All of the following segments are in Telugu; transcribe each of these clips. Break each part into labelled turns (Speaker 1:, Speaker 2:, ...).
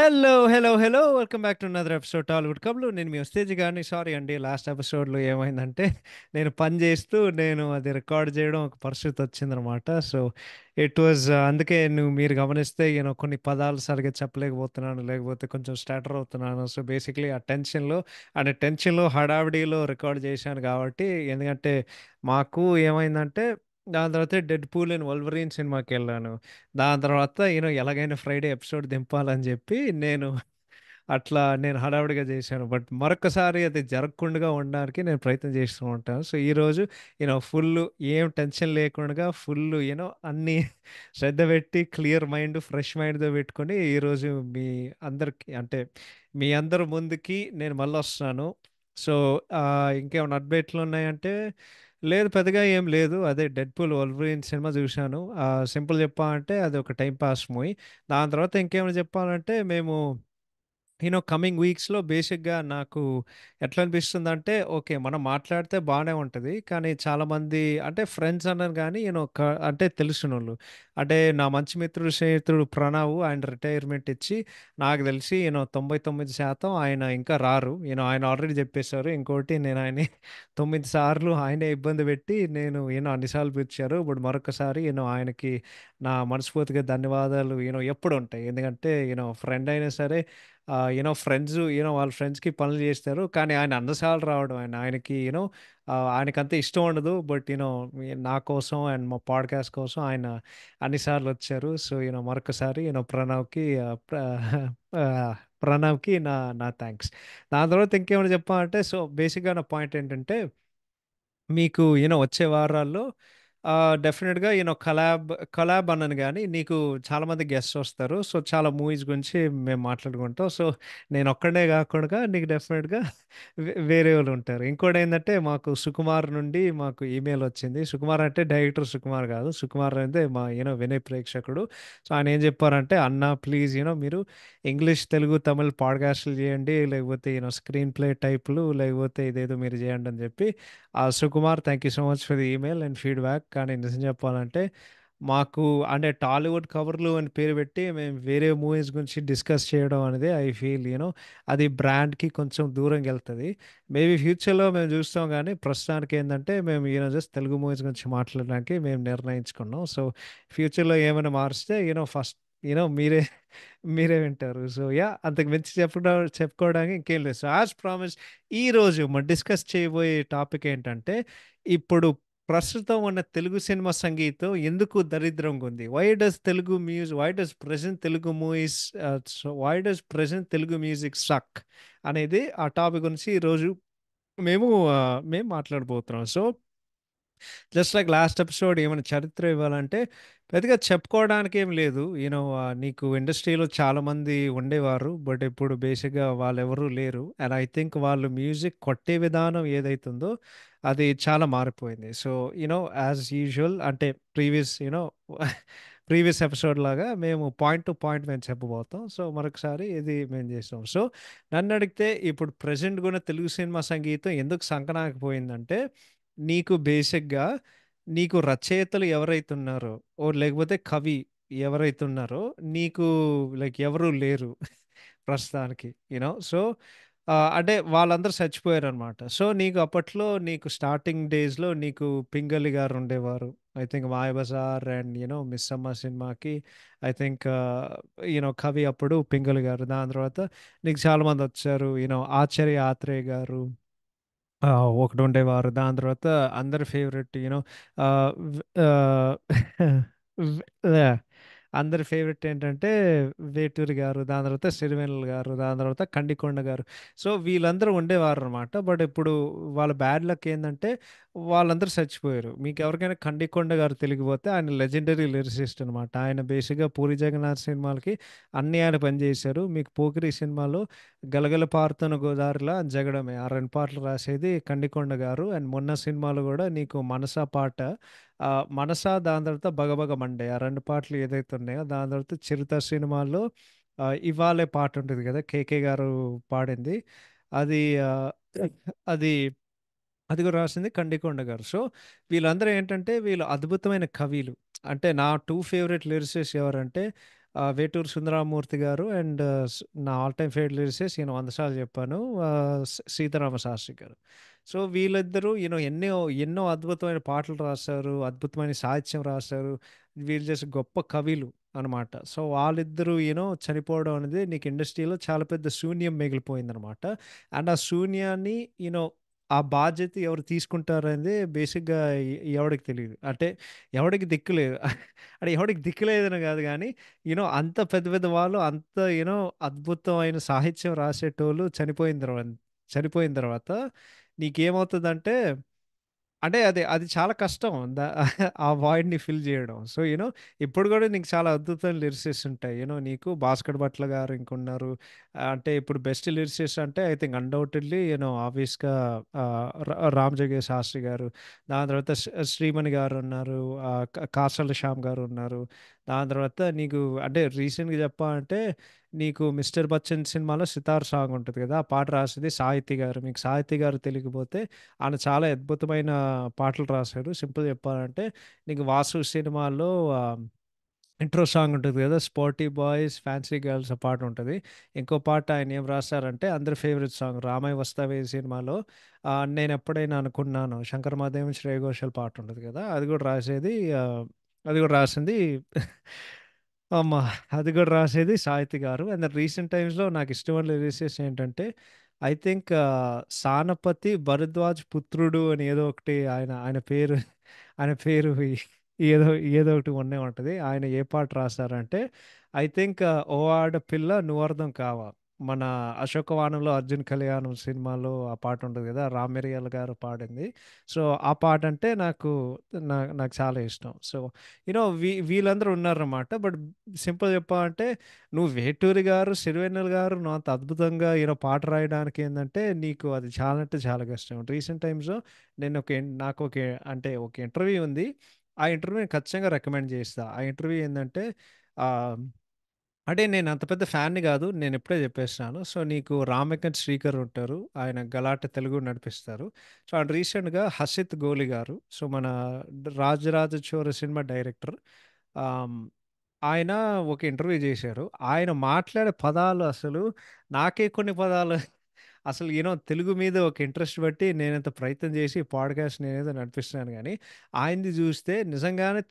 Speaker 1: Hello hello hello welcome back to another episode Tollywood కబుర్లు. నేను మీ వస్తేజ్ గారిని. సారీ అండి, లాస్ట్ ఎపిసోడ్లో ఏమైందంటే నేను పని చేస్తూ నేను అది రికార్డ్ చేయడం ఒక పరిస్థితి వచ్చిందనమాట. సో ఇట్ వాజ్ అందుకే మీరు గమనిస్తే కొన్ని పదాలు సరిగ్గా చెప్పలేకపోతున్నాను, లేకపోతే కొంచెం స్టాటర్ అవుతున్నాను. సో బేసిక్లీ ఆ టెన్షన్లో అంటే టెన్షన్లో హడావిడిలో రికార్డ్ చేశాను కాబట్టి. ఎందుకంటే మాకు ఏమైందంటే దాని తర్వాత డెడ్ పూల్ అండ్ వల్వరీన్ సినిమాకి వెళ్ళాను. దాని తర్వాత ఎలాగైనా ఫ్రైడే ఎపిసోడ్ దింపాలని చెప్పి నేను హడావిడిగా చేశాను. బట్ మరొకసారి అది జరగకుండా ఉండడానికి నేను ప్రయత్నం చేస్తూ ఉంటాను. సో ఈరోజు ఫుల్ ఏం టెన్షన్ లేకుండా ఫుల్ అన్నీ శ్రద్ధ పెట్టి క్లియర్ మైండ్ ఫ్రెష్ మైండ్తో పెట్టుకొని ఈరోజు మీ అందరికి అంటే మీ అందరి ముందుకి నేను మళ్ళీ వస్తున్నాను. సో ఇంకేమైనా అప్డేట్లు ఉన్నాయంటే లేదు, పెద్దగా ఏం లేదు. అదే డెడ్ పూల్ వల్వరీన్ సినిమా చూశాను. సింపుల్ చెప్పాలంటే అది ఒక టైం పాస్ మూవీ. దాని తర్వాత ఇంకేమైనా చెప్పాలంటే మేము కమింగ్ వీక్స్‌లో బేసిక్‌గా నాకు ఎట్లా అనిపిస్తుందంటే, ఓకే, మనం మాట్లాడితే బానే ఉంటది. కానీ చాలామంది అంటే ఫ్రెండ్స్ అన్నారు గానీ, అంటే తెలిసినోళ్ళు. అంటే నా మంచి మిత్రుడు, స్నేహితుడు ప్రణవ్ ఆయన రిటైర్మెంట్ ఇచ్చి నాకు తెలిసి 99% ఆయన ఇంకా రారు. ఆయన ఆల్రెడీ చెప్పేసారు. ఇంకోటి నేను ఆయన్ని 9 సార్లు ఆయనే ఇబ్బంది పెట్టి అన్ని సార్లు పిలిచారు. ఇప్పుడు మరొకసారి ఆయనకి నా మనస్ఫూర్తిగా ధన్యవాదాలు ఎప్పుడు ఉంటాయి. ఎందుకంటే ఫ్రెండ్ అయినా సరే ఫ్రెండ్స్ వాళ్ళ ఫ్రెండ్స్‌కి పనులు చేస్తారు. కానీ ఆయన అన్ని సార్లు రావడం ఆయనకి ఆయనకంత ఇష్టం ఉండదు. బట్ నా కోసం అండ్ మా పాడ్‌కాస్ట్ కోసం ఆయన అన్ని సార్లు వచ్చారు. సో మరొకసారి ఆహ్, ప్రణవ్‌కి నా నా థాంక్స్. దాని తర్వాత ఇంకేమైనా చెప్పాలంటే సో బేసిక్‌గా నా పాయింట్ ఏంటంటే మీకు వచ్చే వారాల్లో డెఫినిట్‌గా కొలాబ్ అనను గానీ, నీకు చాలామంది గెస్ట్స్ వస్తారు. సో, చాలా మూవీస్ గురించి మేము మాట్లాడుకుంటాం. సో, నేనొక్కడినే గాకుండా నీకు డెఫినిట్‌గా వేరేవాళ్ళుంటారు. ఇంకోటేందంటే, మాకు సుకుమార్ నుండి మాకు ఈమెయిల్ వచ్చింది. సుకుమార్ అంటే డైరెక్టర్ సుకుమార్ గాదు. సుకుమార్ అంటే మా వినయ్ ప్రేక్షకుడు. సో, ఆయనేం చెప్పారంటే, "అన్నా ప్లీజ్ మీరు ఇంగ్లీష్, తెలుగు, తమిళ్ పాడ్‌కాస్టులు జేయండి. లేకపోతే స్క్రీన్ ప్లే టైపులు లేకపోతే ఇదేదో మీరు జేయండి" అని జెప్పి Sukumar, thank you so much for the email and feedback. కానీ నిజం చెప్పాలంటే, మాకు అంటే టాలీవుడ్ కవర్లు అని పేరు పెట్టి మేము వేరే మూవీస్ గురించి డిస్కస్ చేయడం అనేది ఐ ఫీల్ అది బ్రాండ్‌కి కొంచెం దూరంగెళ్తది. మేబీ ఫ్యూచర్‌లో మేము చూస్తాం గానీ, ప్రస్తుతానికి ఏందంటే మేము జస్ట్ తెలుగు మూవీస్ గురించి మాట్లాడడానికి మేము నిర్ణయించుకున్నాం. సో, ఫ్యూచర్‌లో ఏమైనా మారిస్తే ఫస్ట్ మీరే మీరే వింటారు. So, yeah! అంతకు మించి చెప్పుకోవడానికి ఇంకేం లేదు. సో, యాస్ ప్రామిస్డ్ ఈరోజు మనం డిస్కస్ చేయబోయే టాపిక్ ఏంటంటే, ఇప్పుడు ప్రస్తుతం ఉన్న తెలుగు సినిమా సంగీతం ఎందుకు దరిద్రంగుంది? Why does present Telugu movies why does present Telugu music suck అనేది ఆ టాపిక్ గురించి ఈరోజు మేము మాట్లాడబోతున్నాం. So just like last episode ఏమైనా చరిత్ర ఇవ్వాలంటే పెద్దగా చెప్పుకోవడానికి ఏం లేదు. నీకు ఇండస్ట్రీలో చాలామంది ఉండేవారు. బట్ ఇప్పుడు బేసిక్‌గా వాళ్ళెవరూ లేరు. అండ్ ఐ థింక్ వాళ్ళు మ్యూజిక్ కొట్టే విధానం ఏదైతుందో అది చాలా మారిపోయింది. సో, యాజ్ యూజువల్ అంటే ప్రీవియస్ ప్రీవియస్ ఎపిసోడ్ లాగా మేము పాయింట్ టు పాయింట్ మేము చెప్పబోతాం. సో, మరొకసారి ఇది మేము చేస్తాం. సో, నన్నడిగితే ఇప్పుడు ప్రెజెంట్ గూడా తెలుగు సినిమా సంగీతం ఎందుకు సంకనాకపోయిందంటే నీకు బేసిక్‌గా నీకు రచయితలు ఎవరైతున్నారో లేకపోతే కవి ఎవరైతున్నారో నీకు లైక్ ఎవరు లేరు ప్రస్తుతానికి. సో, అంటే వాళ్ళందరూ చచ్చిపోయారనమాట. సో, నీకు అప్పట్లో నీకు స్టార్టింగ్ డేస్‌లో నీకు పింగళి గారు ఉండేవారు. I think 'Mayabazar' and 'Missamma' సినిమాకి ఐ థింక్ కవి అప్పుడు పింగళి గారు. దాని తర్వాత నీకు చాలామందొచ్చారు. 'ఆచార్య ఆత్రేయ' గారు. ఆ! ఒకటుండేవారు. దాని తర్వాత అందరి ఫేవరెట్ ఆహ్, వ్ ఆహ్, వ్ యాహ్! అందరి ఫేవరెట్ ఏంటంటే 'వేటూరి' గారు, దాని తర్వాత 'సిరివెన్నెల' గారు, దాని తర్వాత 'కందికొండ' గారు. సో, వీళ్ళందరూ ఉండేవారనమాట. బట్ ఇప్పుడు వాళ్ళ బ్యాడ్ లక్ ఏందంటే వాళ్ళందరూ చచ్చిపోయారు. మీకెవరికైనా 'కందికొండ' గారు తెలియకపోతే ఆయన లెజెండరీ లిరిసిస్ట్ అనమాట. ఆయన బేసిక్‌గా 'పూరి జగన్నాథ్' సినిమాలకి అన్నీ ఆయన పనిచేశారు. మీకు 'పోకిరి' సినిమాలో 'గలగల పారుతున్న గోదారిలా జగడమే' ఆ 2 పాటలు రాసేది కండికొండ గారు. అండ్ మొన్న సినిమాలో గూడా నీకు 'మనసా' పాట 'మనసా' దాని తర్వాత 'భగభగ మండే' ఆ 2 పాటలు ఏదైతే ఉన్నాయో దాని తర్వాత 'చిరుత' సినిమాలో 'ఇవ్వాలే' పాట ఉంటది గదా! 'కేకే' గారు పాడింది. అది అది అది కూడా రాసింది కండికొండ గారు. సో, వీళ్ళందరూ ఏంటంటే వీళ్ళు అద్భుతమైన కవిలు. అంటే నా 2 ఫేవరెట్ లిరిసిస్ట్స్ ఎవరంటే వేటూరి సుందరరామూర్తి గారు అండ్ నా ఆల్ టైమ్ ఫేవరెట్ లిరిసిస్ట్ ఈయన 100 సార్లు చెప్పాను. సీతారామ శాస్త్రి గారు. సో, వీళ్ళిద్దరూ ఎన్నో ఎన్నో అద్భుతమైన పాటలు రాశారు. అద్భుతమైన సాహిత్యం రాశారు. వీళ్ళు జస్ట్ గొప్ప కవులు అనమాట. సో, వాళ్ళిద్దరూ చనిపోవడం అనేది నీకు ఇండస్ట్రీలో చాలా పెద్ద శూన్యం మిగిలిపోయిందనమాట. అండ్ ఆ శూన్యాన్ని యూనో ఆ బాధ్యత ఎవరు తీసుకుంటారనేది బేసిక్‌గా ఎవడికి తెలీదు. అంటే ఎవడికి దిక్కు లేదు. అంటే ఎవడికి దిక్కు లేదని గాదు గానీ, అంత పెద్ద పెద్ద వాళ్ళు అంత అద్భుతమైన సాహిత్యం రాసేటోళ్ళు చనిపోయిన తర్వాత నీకేమవుతదంటే అంటే అది చాలా కష్టం. ఆ వాయిడ్‌ని ఫిల్ జేయడం. సో, ఇప్పుడు గూడా నీకు చాలా అద్భుతమైన లిరిసిస్ట్స్ ఉంటాయి. నీకు 'భాస్కర్ భట్ల' గారు ఇంకున్నారు. అంటే ఇప్పుడు బెస్ట్ లిరిసిస్ట్ అంటే ఐ థింక్ అన్‌డౌటెడ్‌లీ ఆబ్వియస్‌గా 'రామ్ జోగయ్య శాస్త్రి' గారు. దాని తర్వాత 'శ్రీమణి' గారున్నారు. కాసాల శ్యామ్ గారున్నారు. దాని తర్వాత నీకు అంటే రీసెంట్‌గా చెప్పాలంటే నీకు 'మిస్టర్ బచ్చన్' సినిమాలో 'సితార్' సాంగ్ ఉంటది గదా! ఆ పాట రాసింది సాహితీ గారు. మీకు సాహితీ గారు తెలియకపోతే ఆయన చాలా అద్భుతమైన పాటలు రాశారు. సింపుల్‌గా చెప్పాలంటే నీకు 'వాసు' సినిమాలో ఇంట్రో సాంగ్ ఉంటది గదా! 'స్పోర్టీ బాయ్స్ ఫ్యాన్సీ గర్ల్స్' ఆ పాట ఉంటది. ఇంకో పాట ఆయన ఏం రాసారంటే అందరి ఫేవరెట్ సాంగ్ 'రామయ్య వస్తావే' సినిమాలో 'నేనెప్పుడైనా అనుకున్నాను' శంకర్ మహాదేవన్, శ్రేయ ఘోషాల్ పాట ఉంటది గదా! అది గూడా రాసింది అమ్మ! అది గూడా రాసేది సాహితీ గారు. అండ్ రీసెంట్ టైమ్స్‌లో నాకిష్టమైన లిరిసిస్ట్ ఏంటంటే ఐ థింక్ 'సానపతి భరద్వాజ్ పుత్రుడు' అని ఏదో ఒకటి ఆయన పేరు ఆయన పేరు ఏదో ఏదో ఒకటి ఉండే ఉంటది. ఆయన ఏ పాట రాసారంటే ఐ థింక్ 'ఓ ఆడపిల్ల నువ్వర్థం కావా' మన 'అశోకవనంలో అర్జున్ కళ్యాణం' సినిమాలో ఆ పాట ఉంటది గదా! రామ్ మిరియాల గారు పాడింది. సో, ఆ పాటంటే నాకు చాలా ఇష్టం. సో, వీళ్ళందరూ ఉన్నారన్నమాట. బట్ సింపుల్‌గా చెప్పాలంటే నువ్వు 'వేటూరి' గారు, 'సిరివెన్నెల' గారు నువ్వు అంత అద్భుతంగా పాట రాయడానికి ఏందంటే నీకు అది చాలా అంటే చాలా కష్టం. రీసెంట్ టైమ్స్‌లో నేను ఒక ఇన్ నాకు ఒక అంటే ఒక ఇంటర్వ్యూ ఉంది. ఆ ఇంటర్వ్యూ నేను ఖచ్చితంగా రికమెండ్ చేస్తా. ఆ ఇంటర్వ్యూ ఏందంటే ఆహ్, అంటే నేను అంత పెద్ద ఫ్యాన్‌ని గాదు. నేను ఎప్పుడే చెప్పేసినాను. సో, నీకు 'రామెకన్ శ్రీకర్' ఉంటారు. ఆయన 'గలాట' తెలుగు నడిపిస్తారు. సో, అండ్ రీసెంట్‌గా 'హసిత్ గోలి' గారు. సో, మన 'రాజరాజ చోర' సినిమా డైరెక్టర్. ఆహ్, ఆయన ఒక ఇంటర్వ్యూ జేశారు. ఆయన మాట్లాడే పదాలు అసలు నాకే కొన్ని పదాలు అసలు తెలుగు మీద ఒక ఇంట్రెస్ట్ బట్టి నేనింత ప్రయత్నం జేసి పాడ్‌కాస్ట్ నేనేదో నడిపిస్తున్నాను గానీ, ఆయనది జూస్తే నిజంగానే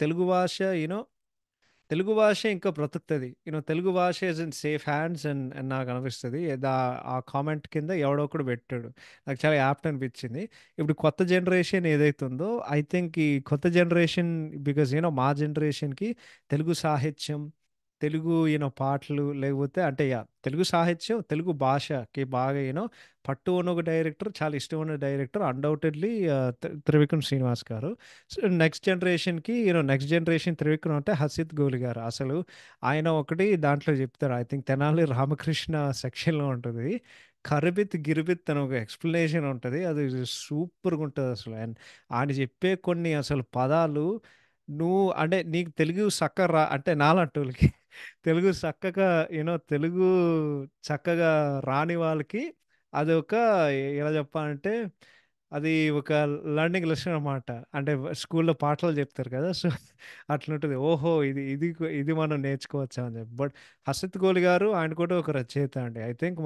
Speaker 1: తెలుగు భాష ఇంకా బ్రతుకుతది. తెలుగు భాష ఈస్ ఇన్ సేఫ్ హ్యాండ్స్ అని నాకనిపిస్తది. ఆ కామెంట్ కింద ఎవడో ఒకడు పెట్టాడు. నాకు చాలా యాప్ట్ అనిపించింది. ఇప్పుడు కొత్త జనరేషన్ ఏదైతే ఉందో, ఐ థింక్ ఈ కొత్త జనరేషన్ బికాజ్ మా జనరేషన్‌కి తెలుగు సాహిత్యం, తెలుగు పాటలు లేకపోతే అంటే తెలుగు సాహిత్యం, తెలుగు భాషకి బాగా పట్టు ఉన్న ఒక డైరెక్టర్, చాలా ఇష్టమైన డైరెక్టర్ అన్‌డౌటెడ్‌లీ త్రివిక్రమ్ శ్రీనివాస్ గారు. సో, నెక్స్ట్ జనరేషన్ త్రివిక్రమ్ అంటే హసిత్ గోలి గారు. అసలు ఆయన ఒకటి దాంట్లో చెప్తారు. ఐ థింక్ తెనాలి రామకృష్ణ సెక్షన్‌లో ఉంటది. కరిబిత్, గిరిబిత్ అని ఒక ఎక్స్‌ప్లనేషన్ ఉంటది. అది సూపర్‌గా ఉంటదసలు. అండ్ ఆయన చెప్పే కొన్ని అసలు పదాలు అంటే నీకు తెలుగు అంటే నాలాంటోళ్ళకి తెలుగు చక్కగా తెలుగు చక్కగా రాని వాళ్ళకి అదొక ఎలా చెప్పాలంటే అది ఒక లెర్నింగ్ లెసన్ అనమాట. అంటే స్కూల్‌లో పాఠాలు చెప్తారు కదా! సో, అట్లుంటది. ఓహో! ఇది మనం నేర్చుకోవచ్చా అని చెప్పి. బట్ హసత్ కోలి గారు ఆయన కూడా ఒక రచయిత అండి. ఐ థింక్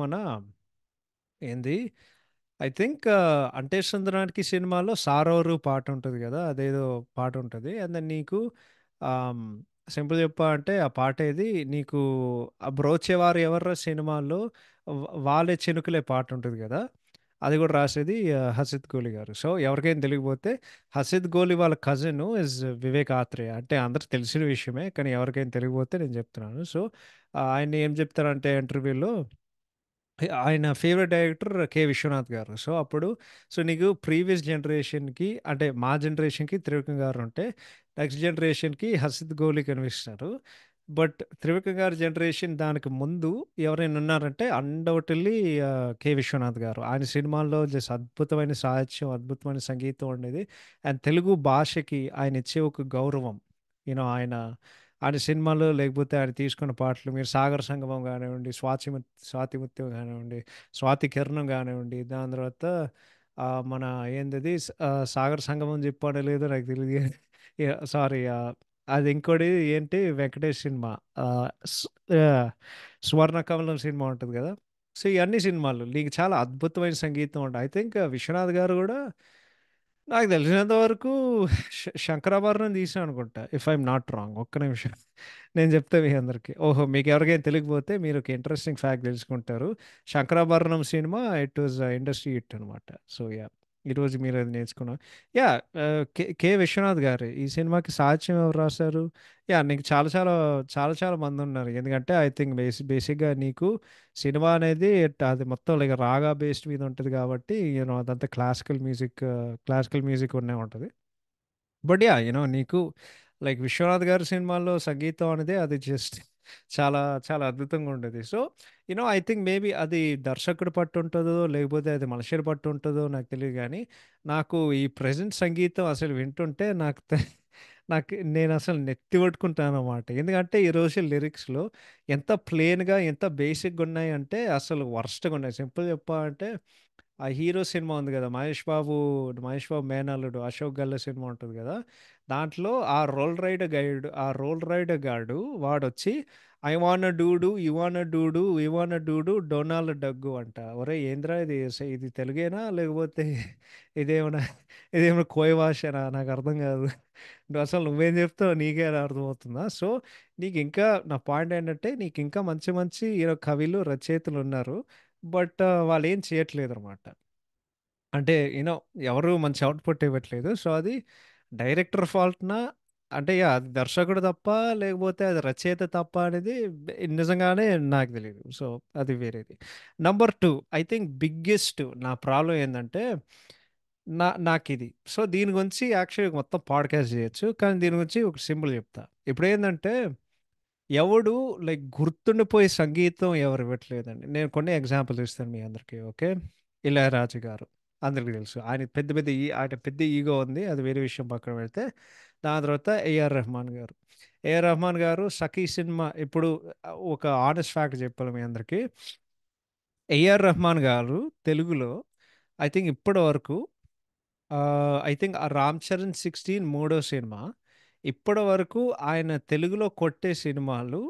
Speaker 1: ఏంది ఐ థింక్ 'అంటే సుందరానికి' సినిమాలో 'సారోరు' పాట ఉంటది గదా! అదేదో పాట ఉంటది. అండ్ దెన్ నీకు ఆహ్, సింపుల్‌గా చెప్పాలంటే ఆ పాట ఏది నీకు 'బ్రోచేవారు ఎవర్రా' సినిమాలో 'వాలే చినుకులే' పాట ఉంటది గదా! అది గూడా రాసేది హసిత్ గోలి గారు. సో, ఎవరికైనా తెలియకపోతే హసిత్ గోలి వాళ్ళ కజిన్ వివేక్ ఆత్రేయ. అంటే అందరికి తెలిసిన విషయమే. కానీ ఎవరికైనా తెలియకపోతే నేను చెప్తున్నాను. సో, ఆయన ఏం చెప్తారంటే ఇంటర్వ్యూలో ఆయన ఫేవరెట్ డైరెక్టర్ 'కె. విశ్వనాథ్' గారు. సో, నీకు ప్రీవియస్ జనరేషన్‌కి అంటే మా జనరేషన్‌కి త్రివిక్రమ్ గారుంటే, నెక్స్ట్ జనరేషన్‌కి హసిత్ గోలి కనిపిస్తారు. బట్ త్రివిక్రమ్ గారి జనరేషన్ దానికి ముందు ఎవరైనా ఉన్నారంటే అన్‌డౌటెడ్‌లీ 'కె. విశ్వనాథ్' గారు. ఆయన సినిమాల్లో జస్ట్ అద్భుతమైన సాహిత్యం, అద్భుతమైన సంగీతం ఉండేది. అండ్ తెలుగు భాషకి ఆయన ఇచ్చే ఒక గౌరవం. ఆయన ఆయన సినిమాలు లేకపోతే ఆయన తీసుకున్న పాటలు మీరు 'సాగర సంగమం' గానివ్వండి, 'స్వాతి ముత్యం' గానివ్వండి, 'స్వాతి కిరణం' గానివ్వండి, దాని తర్వాత మన ఏందది 'సాగర సంగమం' చెప్పానో లేదో నాకు తెలీదు గానీ సారీ అది ఇంకోటి ఏంటి వెంకటేష్ సినిమా. ఆహ్, స్ యాహ్! 'స్వర్ణకమలం' సినిమా ఉంటది గదా! సో, ఇయన్నీ సినిమాలు నీకు చాలా అద్భుతమైన సంగీతం ఉంటాయి. ఐ థింక్ విశ్వనాథ్ గారు గూడా నాకు తెలిసినంత వరకు 'శంకరాభరణం' తీశాడనుకుంటా. If I'm not wrong. ఒక్క నిమిషం. నేను చెప్తా మీ అందరికి. ఓహో! మీకెవరికైనా తెలియకపోతే మీరు ఒక ఇంట్రెస్టింగ్ ఫ్యాక్ట్ తెలుసుకుంటారు. 'శంకరాభరణం' సినిమా ఇట్ వాస్ ఇండస్ట్రీ హిట్ అనమాట. So, yeah! ఈరోజు మీరు అది నేర్చుకున్నారు. యాహ్! కె విశ్వనాథ్ గారు ఈ సినిమాకి సాహిత్యం ఎవరు రాశారు? యాహ్! నీకు చాలా చాలా చాలా చాలా మందున్నారు. ఎందుకంటే ఐ థింక్ బేసిక్‌గా నీకు సినిమా అనేది అది మొత్తం లైక్ రాగా బేస్డ్ మీద ఉంటది కాబట్టి అదంతా క్లాసికల్ మ్యూజిక్ ఉన్నే ఉంటది. But yeah! నీకు లైక్ 'విశ్వనాథ్' గారి సినిమాల్లో సంగీతం అనేది అది జస్ట్ చాలా చాలా అద్భుతంగా ఉండేది. సో, ఐ థింక్ మేబీ అది దర్శకుడి పట్టుంటదో, లేకపోతే అది మనుషుల పట్టుంటదో నాకు తెలీదు గానీ, నాకు ఈ ప్రెజెంట్ సంగీతం అసలు వింటుంటే నాకు నేనసలు నెత్తి పట్టుకుంటాననమాట. ఎందుకంటే ఈ రోజు లిరిక్స్‌లో ఎంత ప్లెయిన్‌గా, ఎంత బేసిక్‌గున్నాయంటే అసలు వరస్ట్‌గున్నాయి. సింపుల్‌గా చెప్పాలంటే ఆ 'హీరో' సినిమా ఉంది గదా! మహేష్ బాబు మేనల్లుడు 'అశోక్ గల్ల' సినిమా ఉంటది గదా! దాంట్లో ఆ రోల్ రైడర్ గాడు వాడొచ్చి ఐ వాన్న డూడు, యు వాన్న డూడు, వి వాన్న డూడు, డొనాల్డ్ డగ్గు అంట. ఒరేయ్! ఏందిరా ఇది ఇది తెలుగేనా? లేకపోతే ఇదేమన్నా ఇదేమన్నా కోయ భాషనా? నాకర్థం గాదు. అసలు నువ్వేం జెప్తావో నీకే అర్థమవుతుందా? సో, నీకింకా నా పాయింట్ ఏంటంటే నీకింకా మంచి మంచి కవులు, రచయితలున్నారు. బట్ వాళ్ళేం చేయట్లేదనమాట. అంటే ఎవరు మంచి అవుట్‌పుట్ ఇవ్వట్లేదు. సో, అది డైరెక్టర్ ఫాల్ట్‌నా? అంటే అది దర్శకుడు తప్ప, లేకపోతే అది రచయిత తప్ప అనేది నిజంగానే నాకు తెలీదు. సో, అది వేరేది. నంబర్ 2 ఐ థింక్ బిగ్గెస్ట్ నా ప్రాబ్లమ్ ఏందంటే, నాకిది. సో, దీని గురించి యాక్చువల్‌గా మొత్తం పాడ్‌కాస్ట్ జేయొచ్చు. కానీ దీని గురించి ఒక సింపుల్ చెప్తా. ఇప్పుడేందంటే ఎవడు లైక్ గుర్తుండిపోయే సంగీతం ఎవరు ఇవ్వట్లేదండి. నేను కొన్ని ఎగ్జాంపుల్స్ ఇస్తాను మీ అందరికి. ఓకే. 'ఇళయరాజా' గారు అందరికి తెలుసు. ఆయన పెద్ద ఈగో ఉంది. అది వేరే విషయం పక్కన పెడితే. దాని తర్వాత 'ఏఆర్ రెహమాన్' గారు. 'ఏఆర్ రెహమాన్' గారు 'సఖీ' సినిమా ఇప్పుడు ఒక హానెస్ట్ ఫ్యాక్ట్ చెప్పాలి మీ అందరికి. 'ఏఆర్ రెహమాన్' గారు తెలుగులో ఐ థింక్ ఇప్పటి వరకు ఐ థింక్ ఆ 'రామ్ చరణ్ 16' మూడో సినిమా. ఇప్పటి వరకు ఆయన తెలుగులో కొట్టే సినిమాలు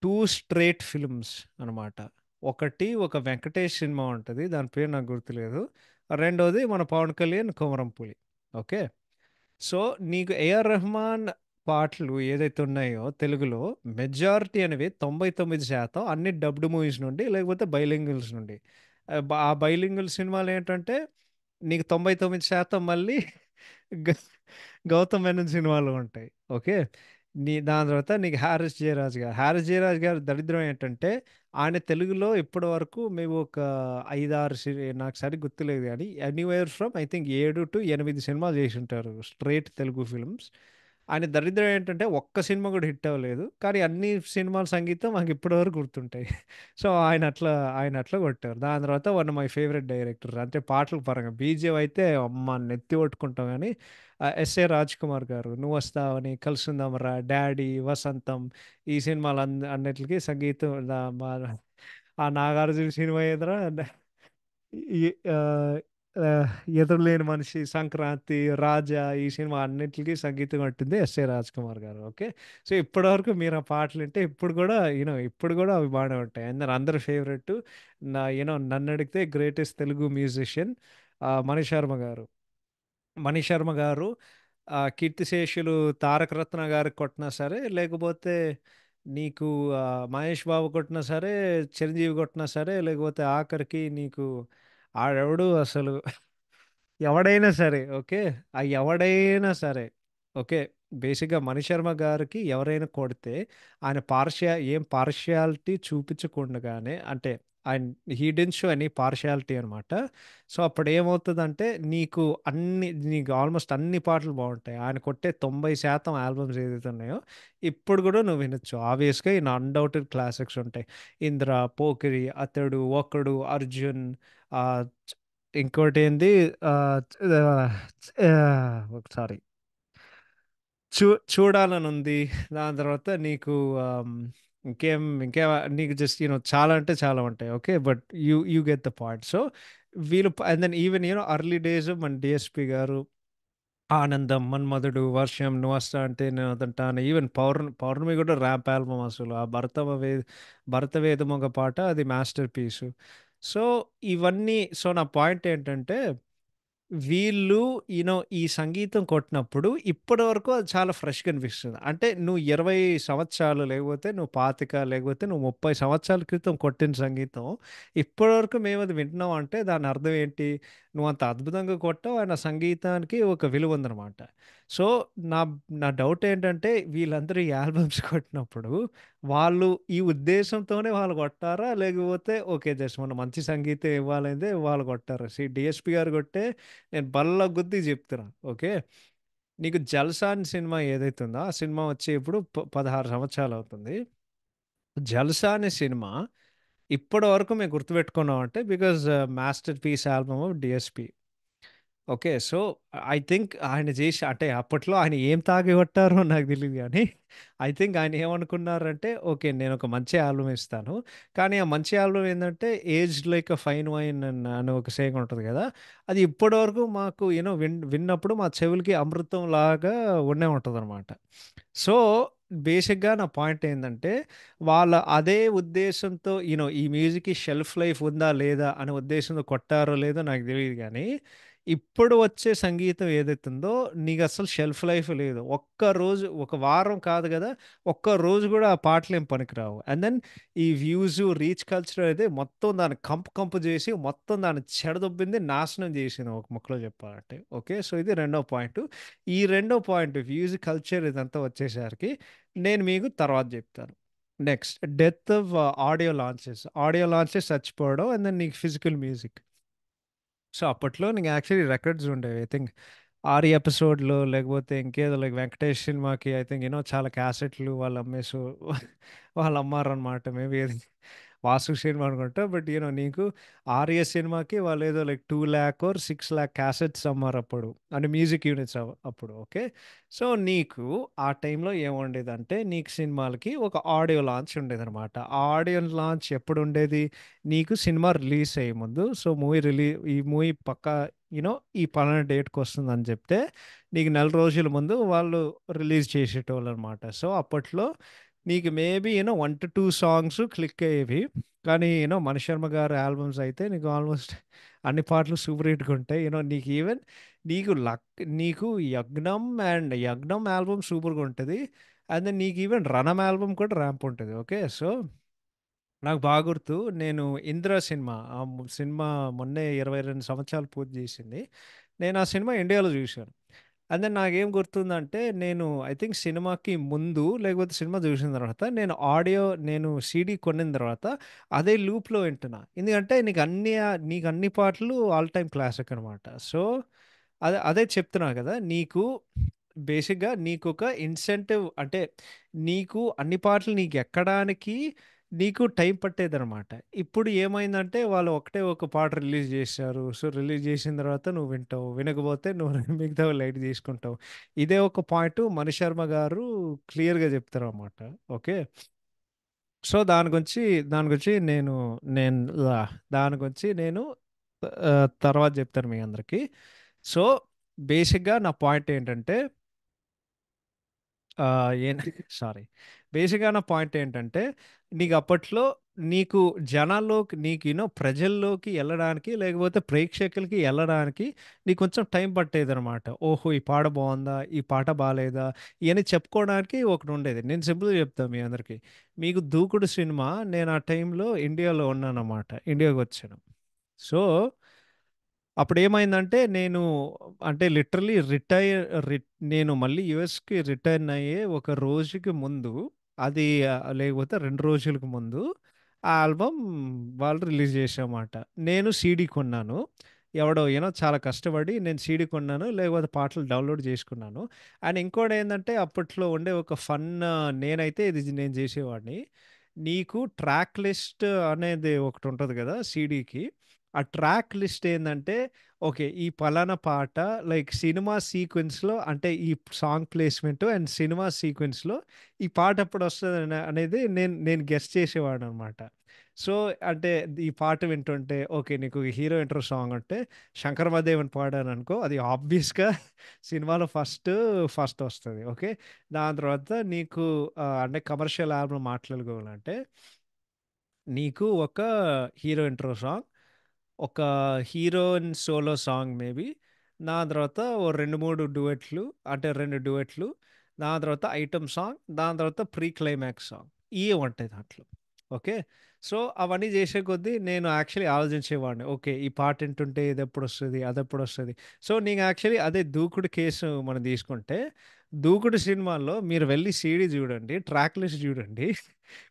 Speaker 1: 2 స్ట్రెయిట్ ఫిల్మ్స్ అనమాట. ఒకటి ఒక 'వెంకటేష్' సినిమా ఉంటది. దాని పేరు నాకు గుర్తులేదు. రెండోది మన 'పవన్ కళ్యాణ్' 'కొమరంపులి'. ఓకే. సో, నీకు 'ఏఆర్ రెహమాన్' పాటలు ఏదైతే ఉన్నాయో తెలుగులో మెజారిటీ అనేవి 99% అన్ని డబ్డ్ మూవీస్ నుండి లేకపోతే బైలింగ్వల్స్ నుండి. ఆ బైలింగ్వల్ సినిమాలేంటంటే నీకు 99% మళ్ళీ గ 'గౌతమ్ మేనన్' సినిమాలు ఉంటాయి. ఓకే. దాని తర్వాత నీకు 'హారిస్ జయరాజ్' గారు. 'హారిస్ జయరాజ్' గారి దరిద్రం ఏంటంటే, ఆయన తెలుగులో ఇప్పటి వరకు మేము ఒక 5, 6 నాకు సరిగ్గా గుర్తులేదు గానీ, ఎనీవేర్ ఫ్రమ్ ఐ థింక్ 7-8 సినిమాలు చేసుంటారు. Straight Telugu films. ఆయన దరిద్రం ఏంటంటే, ఒక్క సినిమా కూడా హిట్ అవ్వలేదు. కానీ అన్ని సినిమాల సంగీతం మాకు ఇప్పటి వరకు గుర్తుంటాయి. సో, ఆయన అట్లా కొట్టారు. దాని తర్వాత one of my favourite director. అంటే పాటల పరంగా. బీజీఎం అయితే అమ్మ నెత్తి కొట్టుకుంటాం గానీ, ఎస్ఏ రాజ్‌కుమార్ గారు 'నువ్వొస్తావని', 'కలిసుందాంరా', 'డాడీ', 'వసంతం' ఈ సినిమాలు అన్నిట్లికి సంగీతం ఆ 'నాగార్జున' సినిమా ఏదిరా ఈ ఆహ్, ఆహ్, 'ఎదురులేని మనిషి', 'సంక్రాంతి', 'రాజా' ఈ సినిమా అన్నిట్లికి సంగీతం కొట్టింది ఎస్ఏ రాజ్‌కుమార్ గారు. ఓకే. సో, ఇప్పటివరకు మీరు ఆ పాటలింటే ఇప్పుడు కూడా అవి బానే ఉంటాయి. అందరి ఫేవరెట్ నన్నడిగితే గ్రేటెస్ట్ తెలుగు మ్యూజిషియన్ 'మణిశర్మ' గారు. 'మణిశర్మ' గారు 'కీర్తిశేషులు' 'తారక రత్న' గారికి కొట్టినా సరే, లేకపోతే నీకు 'మహేష్ బాబు' కొట్టినా సరే, 'చిరంజీవి' కొట్టినా సరే, లేకపోతే ఆఖరికి నీకు ఆడెవడు అసలు ఎవడైనా సరే ఓకే. ఎవడైనా సరే ఓకే. బేసిక్‌గా 'మణిశర్మ' గారికి ఎవరైనా కొడితే ఆయన ఏం పార్షియాలిటీ చూపించకుండగానే అంటే ఆయన హి డిడ్న్ట్ షో ఎనీ పార్షియాలిటీ అనమాట. సో, అప్పుడేమవుతదంటే నీకు ఆల్మోస్ట్ అన్ని పాటలు బావుంటాయి. ఆయన కొట్టే 90% ఆల్బమ్స్ ఏదైతే ఉన్నాయో ఇప్పుడు గూడా నువ్వు వినొచ్చు. ఆబ్వియస్‌గా అన్‌డౌటెడ్ క్లాసిక్స్ ఉంటాయి. 'ఇంద్ర', 'పోకిరి', 'అతడు', 'ఒకడు', 'అర్జున్' ఆహ్, ఇంకోటేంది ఆహ్, సారీ. చూ చూడాలనుంది. దాని తర్వాత నీకు ఆహ్, ఇంకేం నీకు జస్ట్ చాలా అంటే చాలా ఉంటాయి. Okay. But you get the point. So, వీళ్ళు and then even early days మన డీఎస్‌పీ గారు ఆనందం, మన్మధుడు, వర్షం, నువ్వు వస్తా అంటే నేను వద్దంటాను. ఈవెన్ పౌర్ణమి కూడా ర్యాప్ ఆల్బమ్ అసలు. ఆ భరత వేదం ఒక పాట అది మాస్టర్ పీసు. సో సో నా పాయింట్ ఏంటంటే వీళ్ళు ఈ సంగీతం కొట్టినప్పుడు ఇప్పటివరకు అది చాలా ఫ్రెష్‌గా అనిపిస్తుంది. అంటే నువ్వు 20 సంవత్సరాలు లేకపోతే నువ్వు 25 లేకపోతే నువ్వు 30 సంవత్సరాల క్రితం కొట్టిన సంగీతం ఇప్పటివరకు మేమది వింటున్నాం అంటే దాని అర్థం ఏంటి? నువ్వంత అద్భుతంగా కొట్టావు. అండ్ ఆ సంగీతానికి ఒక విలువ ఉందనమాట. సో, నా నా డౌట్ ఏంటంటే వీళ్ళందరూ ఈ ఆల్బమ్స్ కొట్టినప్పుడు వాళ్ళు ఈ ఉద్దేశంతోనే వాళ్ళు కొట్టారా? లేకపోతే ఓకే. జస్ట్ మనం మంచి సంగీతం ఇవ్వాలనేదే వాళ్ళు కొట్టారా? డీఎస్‌పీ గారు కొట్టే నేను బల్ల గుద్ది చెప్తున్నా. ఓకే. నీకు 'జల్సా' అని సినిమా ఏదైతే ఉందో, ఆ సినిమా వచ్చి ఇప్పుడు 16 సంవత్సరాలవుతుంది. 'జల్సా' అనే సినిమా ఇప్పటి వరకు మేము గుర్తుపెట్టుకున్నామంటే because masterpiece album of DSP. Okay. So, I think ఆయన జేసి అంటే అప్పట్లో ఆయన ఏం తాగి కొట్టారో నాకు తెలీదు గానీ, ఐ థింక్ ఆయన ఏమనుకున్నారంటే, ఓకే. నేనొక మంచి ఆల్బమ్ ఇస్తాను. కానీ ఆ మంచి ఆల్బమ్ ఏందంటే, aged like a fine wine అని ఒక సేయింగ్ ఉంటది గదా! అది ఇప్పటివరకు మాకు విన్నప్పుడు మా చెవులకి అమృతంలాగా ఉండే ఉంటదనమాట. సో, బేసిక్‌గా నా పాయింట్ ఏందంటే, వాళ్ళ అదే ఉద్దేశంతో ఈ మ్యూజిక్‌కి షెల్ఫ్ లైఫ్ ఉందా? లేదా? అనే ఉద్దేశంతో కొట్టారో లేదో నాకు తెలీదు గానీ, ఇప్పుడు వచ్చే సంగీతం ఏదైతుందో నీకసలు షెల్ఫ్ లైఫ్ లేదు. ఒక వారం కాదు గదా! ఒక్క రోజు గూడా ఆ పాటలేం పనికిరావు. అండ్ దెన్ ఈ వ్యూసు, రీచ్ కల్చర్ అయితే మొత్తం దాన్ని కంపు జేసి, మొత్తం దాన్ని చెడదొబ్బింది, నాశనం జేసింది ఒక ముక్కలో చెప్పాలంటే. ఓకే. సో, ఇది రెండో పాయింటు. ఈ రెండో పాయింట్ వ్యూస్, కల్చర్ ఇదంతా వచ్చేసరికి నేను మీకు తర్వాత జెప్తాను. Next death of audio launches. Audio launches చచ్చిపోవడం అండ్ దెన్ నీకు ఫిజికల్ మ్యూజిక్. సో, అప్పట్లో నీకు యాక్చువల్లీ రికార్డ్స్ ఉండేవి. ఐ థింక్ 6 ఎపిసోడ్‌లో లేకపోతే ఇంకేదో లైక్ 'వెంకటేష్' సినిమాకి ఐ థింక్ చాలా క్యాసెట్‌లు వాళ్ళు అమ్మారనమాట. మేబీ అది 'వాసు' సినిమా అనుకుంటా. బట్ నీకు 'ఆర్య' సినిమాకి వాళ్ళేదో లైక్ 2,00,000 ఆర్ 6,00,000 క్యాసెట్స్ అమ్మారప్పుడు. అంటే మ్యూజిక్ యూనిట్స్ అప్పుడు. ఓకే. సో, నీకు ఆ టైంలో ఏముండేదంటే నీకు సినిమాలకి ఒక ఆడియో లాంచ్ ఉండేదనమాట. ఆ ఆడియో లాంచ్ ఎప్పుడుండేది? నీకు సినిమా రిలీజ్ అయ్యే ముందు. సో, ఈ మూవీ పక్కా ఈ పలానా డేట్‌కొస్తుందని జెప్తే, నీకు నెల రోజుల ముందు వాళ్ళు రిలీజ్ చేసేటోళ్ళనమాట. సో, అప్పట్లో నీకు మేబీ 1-2 సాంగ్స్ క్లిక్ అయ్యేవి. కానీ 'మణిశర్మ' గారి ఆల్బమ్స్ అయితే నీకు ఆల్మోస్ట్ అన్ని పాటలు సూపర్ హిట్‌గా ఉంటాయి. నీకు ఈవెన్ నీకు లక్ నీకు 'యజ్ఞం' ఆల్బమ్ సూపర్‌గా ఉంటది. అండ్ దెన్ నీకు ఈవెన్ 'రణం' ఆల్బమ్ కూడా ర్యాంప్ ఉంటది. ఓకే. సో నాకు బాగా గుర్తు. నేను 'ఇంద్ర' సినిమా సినిమా మొన్నే 22 సంవత్సరాలు పూర్తి చేసింది. నేను ఆ సినిమా ఇండియాలో చూశాను. అండ్ దెన్ నాకేం గుర్తుందంటే నేను ఐ థింక్ సినిమాకి ముందు లేకపోతే సినిమా చూసిన తర్వాత నేను సీడీ కొనిన తర్వాత అదే లూప్‌లో వింటున్నా. ఎందుకంటే నీకు అన్ని పాటలు ఆల్ టైమ్ క్లాసిక్ అనమాట. సో, అదే చెప్తున్నా కదా! బేసిక్‌గా నీకొక ఇన్సెంటివ్ అంటే అన్ని పాటలు నీకెక్కడానికి నీకు టైం పట్టేదనమాట. ఇప్పుడు ఏమైందంటే వాళ్ళు ఒకటే ఒక పాట రిలీజ్ జేశారు. సో, రిలీజ్ జేసిన తర్వాత నువ్వు వింటావు. వినకపోతే నువ్వు మిగతావి లైట్ తీసుకుంటావు. ఇదే ఒక పాయింటు మణిశర్మ గారు క్లియర్‌గా చెప్తారనమాట. ఓకే. సో, దాని గురించి నేను లా దాని గురించి నేను తర్వాత జెప్తాను మీ అందరికి. సో, బేసిక్‌గా నా పాయింట్ ఏంటంటే ఏం సారీ. బేసిక్‌గా నా పాయింట్ ఏంటంటే, నీకప్పట్లో నీకు జనాల్లోకి ప్రజల్లోకి ఎళ్ళడానికి, లేకపోతే ప్రేక్షకులకి ఎళ్ళడానికి నీకు కొంచెం టైం పట్టేదనమాట. ఓహో! ఈ పాట బావుందా? ఈ పాట బాలేదా? ఇయన్నీ చెప్పుకోవడానికి ఒకటుండేది. నేను సింపుల్‌గా చెప్తా మీ అందరికి. మీకు 'దూకుడు' సినిమా నేను ఆ టైంలో ఇండియాలో ఉన్నాననమాట. ఇండియాకొచ్చాను. సో అప్పుడేమైందంటే అంటే లిటరల్లీ నేను మళ్ళీ యూఎస్‌కి రిటర్న్ అయ్యే ఒక రోజుకి ముందు లేకపోతే 2 రోజులకు ముందు ఆ ఆల్బమ్ వాళ్ళు రిలీజ్ చేశామాట. నేను సీడీ కొన్నాను. ఎవడో చాలా కష్టపడి నేను సీడీ కొన్నాను. లేకపోతే పాటలు డౌన్‌లోడ్ చేసుకున్నాను. అండ్ ఇంకోటేందంటే అప్పట్లో ఉండే ఒక నేనైతే నేను చేసేవాడిని. నీకు ట్రాక్ లిస్ట్ అనేది ఒకటుంటది గదా! సీడీకి. ఆ ట్రాక్ లిస్ట్ ఏందంటే, ఓకే. ఈ పలానా పాట లైక్ సినిమా సీక్వెన్స్‌లో అంటే ఈ సాంగ్ ప్లేస్‌మెంట్ అండ్ సినిమా సీక్వెన్స్‌లో ఈ పాట ఎప్పుడొస్తదని అనేది నేను నేను గెస్ చేసేవాడిననమాట. సో, అంటే ఈ పాట వింటుంటే ఓకే. నీకు హీరో ఇంట్రో సాంగ్ అంటే 'శంకర్ మహాదేవన్' పాడారనుకో అది ఆబ్వియస్‌గా సినిమాలో ఫస్ట్ వస్తది. ఓకే. దాని తర్వాత నీకు అంటే కమర్షియల్ ఆల్బమ్ మాట్లాడుకోవాలంటే నీకు ఒక హీరో ఇంట్రో సాంగ్, ఒక హీరోయిన్ సోలో సాంగ్ మేబీ. దాని తర్వాత ఓ 2, 3 డ్యూయెట్లు అంటే 2 డ్యూయెట్లు. దాని తర్వాత ఐటెమ్ సాంగ్. దాని తర్వాత ప్రీ క్లైమాక్స్ సాంగ్. ఇయే ఉంటాయి దాంట్లో. ఓకే. సో, అవన్నీ చేసే కొద్దీ నేను యాక్చువల్లీ ఆలోచించేవాడిని. ఓకే. ఈ పాట వింటుంటే ఇదెప్పుడొస్తది? అదెప్పుడొస్తది? సో, నేను యాక్చువల్లీ అదే 'దూకుడు' కేసు మనం తీసుకుంటే, 'దూకుడు' సినిమాలో మీరు వెళ్లి సీడీ చూడండి. ట్రాక్ లిస్ట్ చూడండి.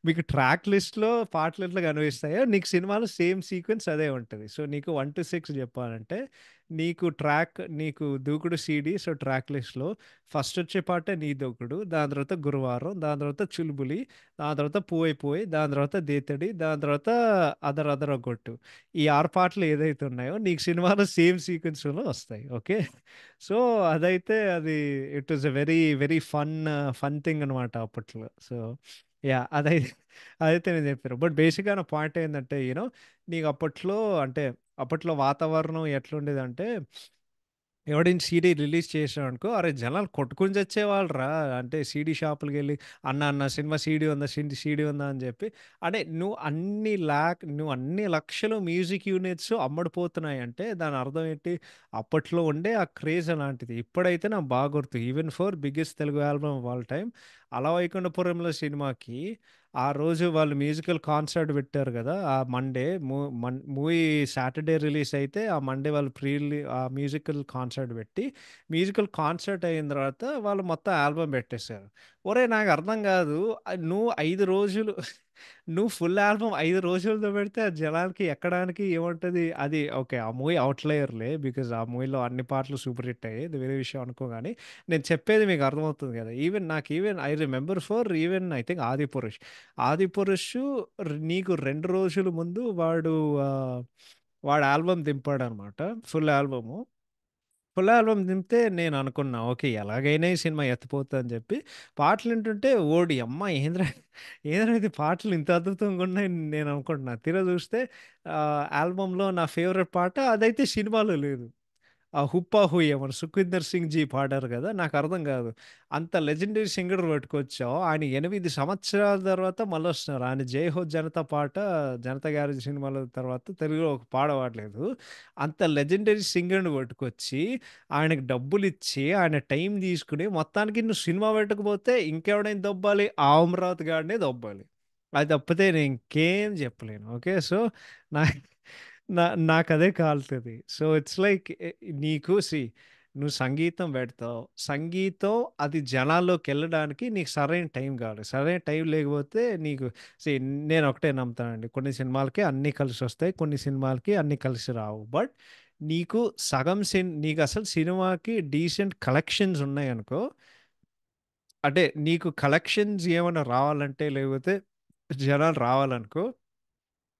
Speaker 1: మీకు ట్రాక్ లిస్ట్‌లో పాటలు ఎట్లా కనిపిస్తాయో, నీకు సినిమాలో సేమ్ సీక్వెన్స్ అదే ఉంటది. సో, నీకు 1-6 చెప్పాలంటే, నీకు 'దూకుడు' సీడీ సో, ట్రాక్ లిస్ట్‌లో ఫస్ట్ వచ్చే పాటే 'నీ దూకుడు', దాని తర్వాత 'గురువారం', దాని తర్వాత 'చులుబులి', దాని తర్వాత 'పూవై పూవై', దాని తర్వాత 'దేతడి', దాని తర్వాత 'అదర్ అదర్ ఒగొట్టు'. ఈ 6 పాటలు ఏదైతే ఉన్నాయో, నీకు సినిమాలో సేమ్ సీక్వెన్స్‌లో వస్తాయి. ఓకే. సో, అది it was a very, very fun thing అనమాట అప్పట్లో. So yeah! అదైతే నేను చెప్పాను. బట్ బేసిక్‌గా నా పాయింట్ ఏందంటే, నీకు అప్పట్లో వాతావరణం ఎట్లుండేదంటే, ఎవడైనా సీడీ రిలీజ్ చేసాడనుకో, అరే! జనాలు కొట్టుకొని చచ్చేవాళ్ళురా. అంటే సీడీ షాపులకెళ్ళి, అన్న సినిమా సీడీ ఉందా? సీడీ ఉందా? అని చెప్పి. అంటే నువ్వు అన్ని లక్షలు మ్యూజిక్ యూనిట్స్ అమ్మడిపోతున్నాయంటే దాని అర్థం ఏంటి? అప్పట్లో ఉండే ఆ క్రేజ్ అలాంటిది. ఇప్పుడైతే నాకు బాగా గుర్తు. Even for biggest Telugu album of all time 'అల వైకుంఠపురంలో' సినిమాకి ఆ రోజు వాళ్ళు మ్యూజికల్ కాన్సర్ట్ పెట్టారు గదా! ఆ మండే మూవీ సాటర్‌డే రిలీజ్ అయితే ఆ మండే వాళ్ళు ఆ మ్యూజికల్ కాన్సర్ట్ పెట్టి, మ్యూజికల్ కాన్సర్ట్ అయిన తర్వాత వాళ్ళు మొత్తం ఆల్బమ్ పెట్టేసారు. ఒరేయ్! నాకు అర్థం గాదు. నువ్వు 5 రోజులు నువ్వు ఫుల్ ఆల్బమ్ 5 రోజులతో పెడితే అది జనాలకి ఎక్కడానికి ఏముంటది? అది ఓకే. ఆ మూవీ ఔట్‌లయర్‌లే. బికాజ్ ఆ మూవీలో అన్ని పాటలు సూపర్ హిట్ అయ్యాయి. అది వేరే విషయం అనుకో గాని, నేను చెప్పేది మీకు అర్థమవుతుంది గదా! Even I remember for even I think 'Adipurush.' 'Adipurush' నీకు 2 రోజుల ముందు వాడు ఆల్బమ్ దింపాడనమాట. Full album. ఫుల్ ఆల్బమ్ దింపితే నేను అనుకున్నా. ఓకే. ఎలాగైనా ఈ సినిమా ఎత్తిపోతదని జెప్పి పాటలు వింటుంటే ఓడియమ్మ! ఏందిరా ఇది పాటలు ఇంత అద్భుతంగా ఉన్నాయి నేను అనుకుంటున్నా. తీరా చూస్తే ఆల్బమ్‌లో నా ఫేవరెట్ పాట అదైతే సినిమాలో లేదు. ఆ 'హుప్పా హుయ్య' మన 'సుఖ్వీందర్ సింగ్ జీ' పాడారు గదా! నాకర్థం గాదు. అంత లెజెండరీ సింగర్ పట్టుకొచ్చావు. ఆయన 8 సంవత్సరాల తర్వాత మళ్ళొస్తున్నారు. ఆయన 'జై హో జనతా' పాట 'జనతా గ్యారేజ్' సినిమాలో తర్వాత తెలుగులో ఒక పాట పాడలేదు. అంత లెజెండరీ సింగర్‌ని పట్టుకొచ్చి, ఆయనకి డబ్బులిచ్చి, ఆయన టైం తీసుకొని, మొత్తానికి నువ్వు సినిమా పెట్టకపోతే ఇంకెవడైనా దొబ్బాలి? ఆ 'అమరావతి' గాడినే దొబ్బాలి. అది తప్పితే నేను ఇంకేం చెప్పలేను. ఓకే. సో, నా నాకదే కాలుతది. సో, ఇట్స్ లైక్ నీకు నువ్వు సంగీతం పెడతావు. సంగీతం అది జనాల్లోకెళ్ళడానికి నీకు సరైన టైం కావాలి. సరైన టైం లేకపోతే నీకు సీ నేనొకటే నమ్ముతానండి. కొన్ని సినిమాలకి అన్నీ కలిసొస్తాయి. కొన్ని సినిమాలకి అన్నీ కలిసి రావు. బట్ నీకు నీకసలు సినిమాకి డీసెంట్ కలెక్షన్స్ ఉన్నాయనుకో, అంటే నీకు కలెక్షన్స్ ఏమన్నా రావాలంటే లేకపోతే జనాలు రావాలనుకో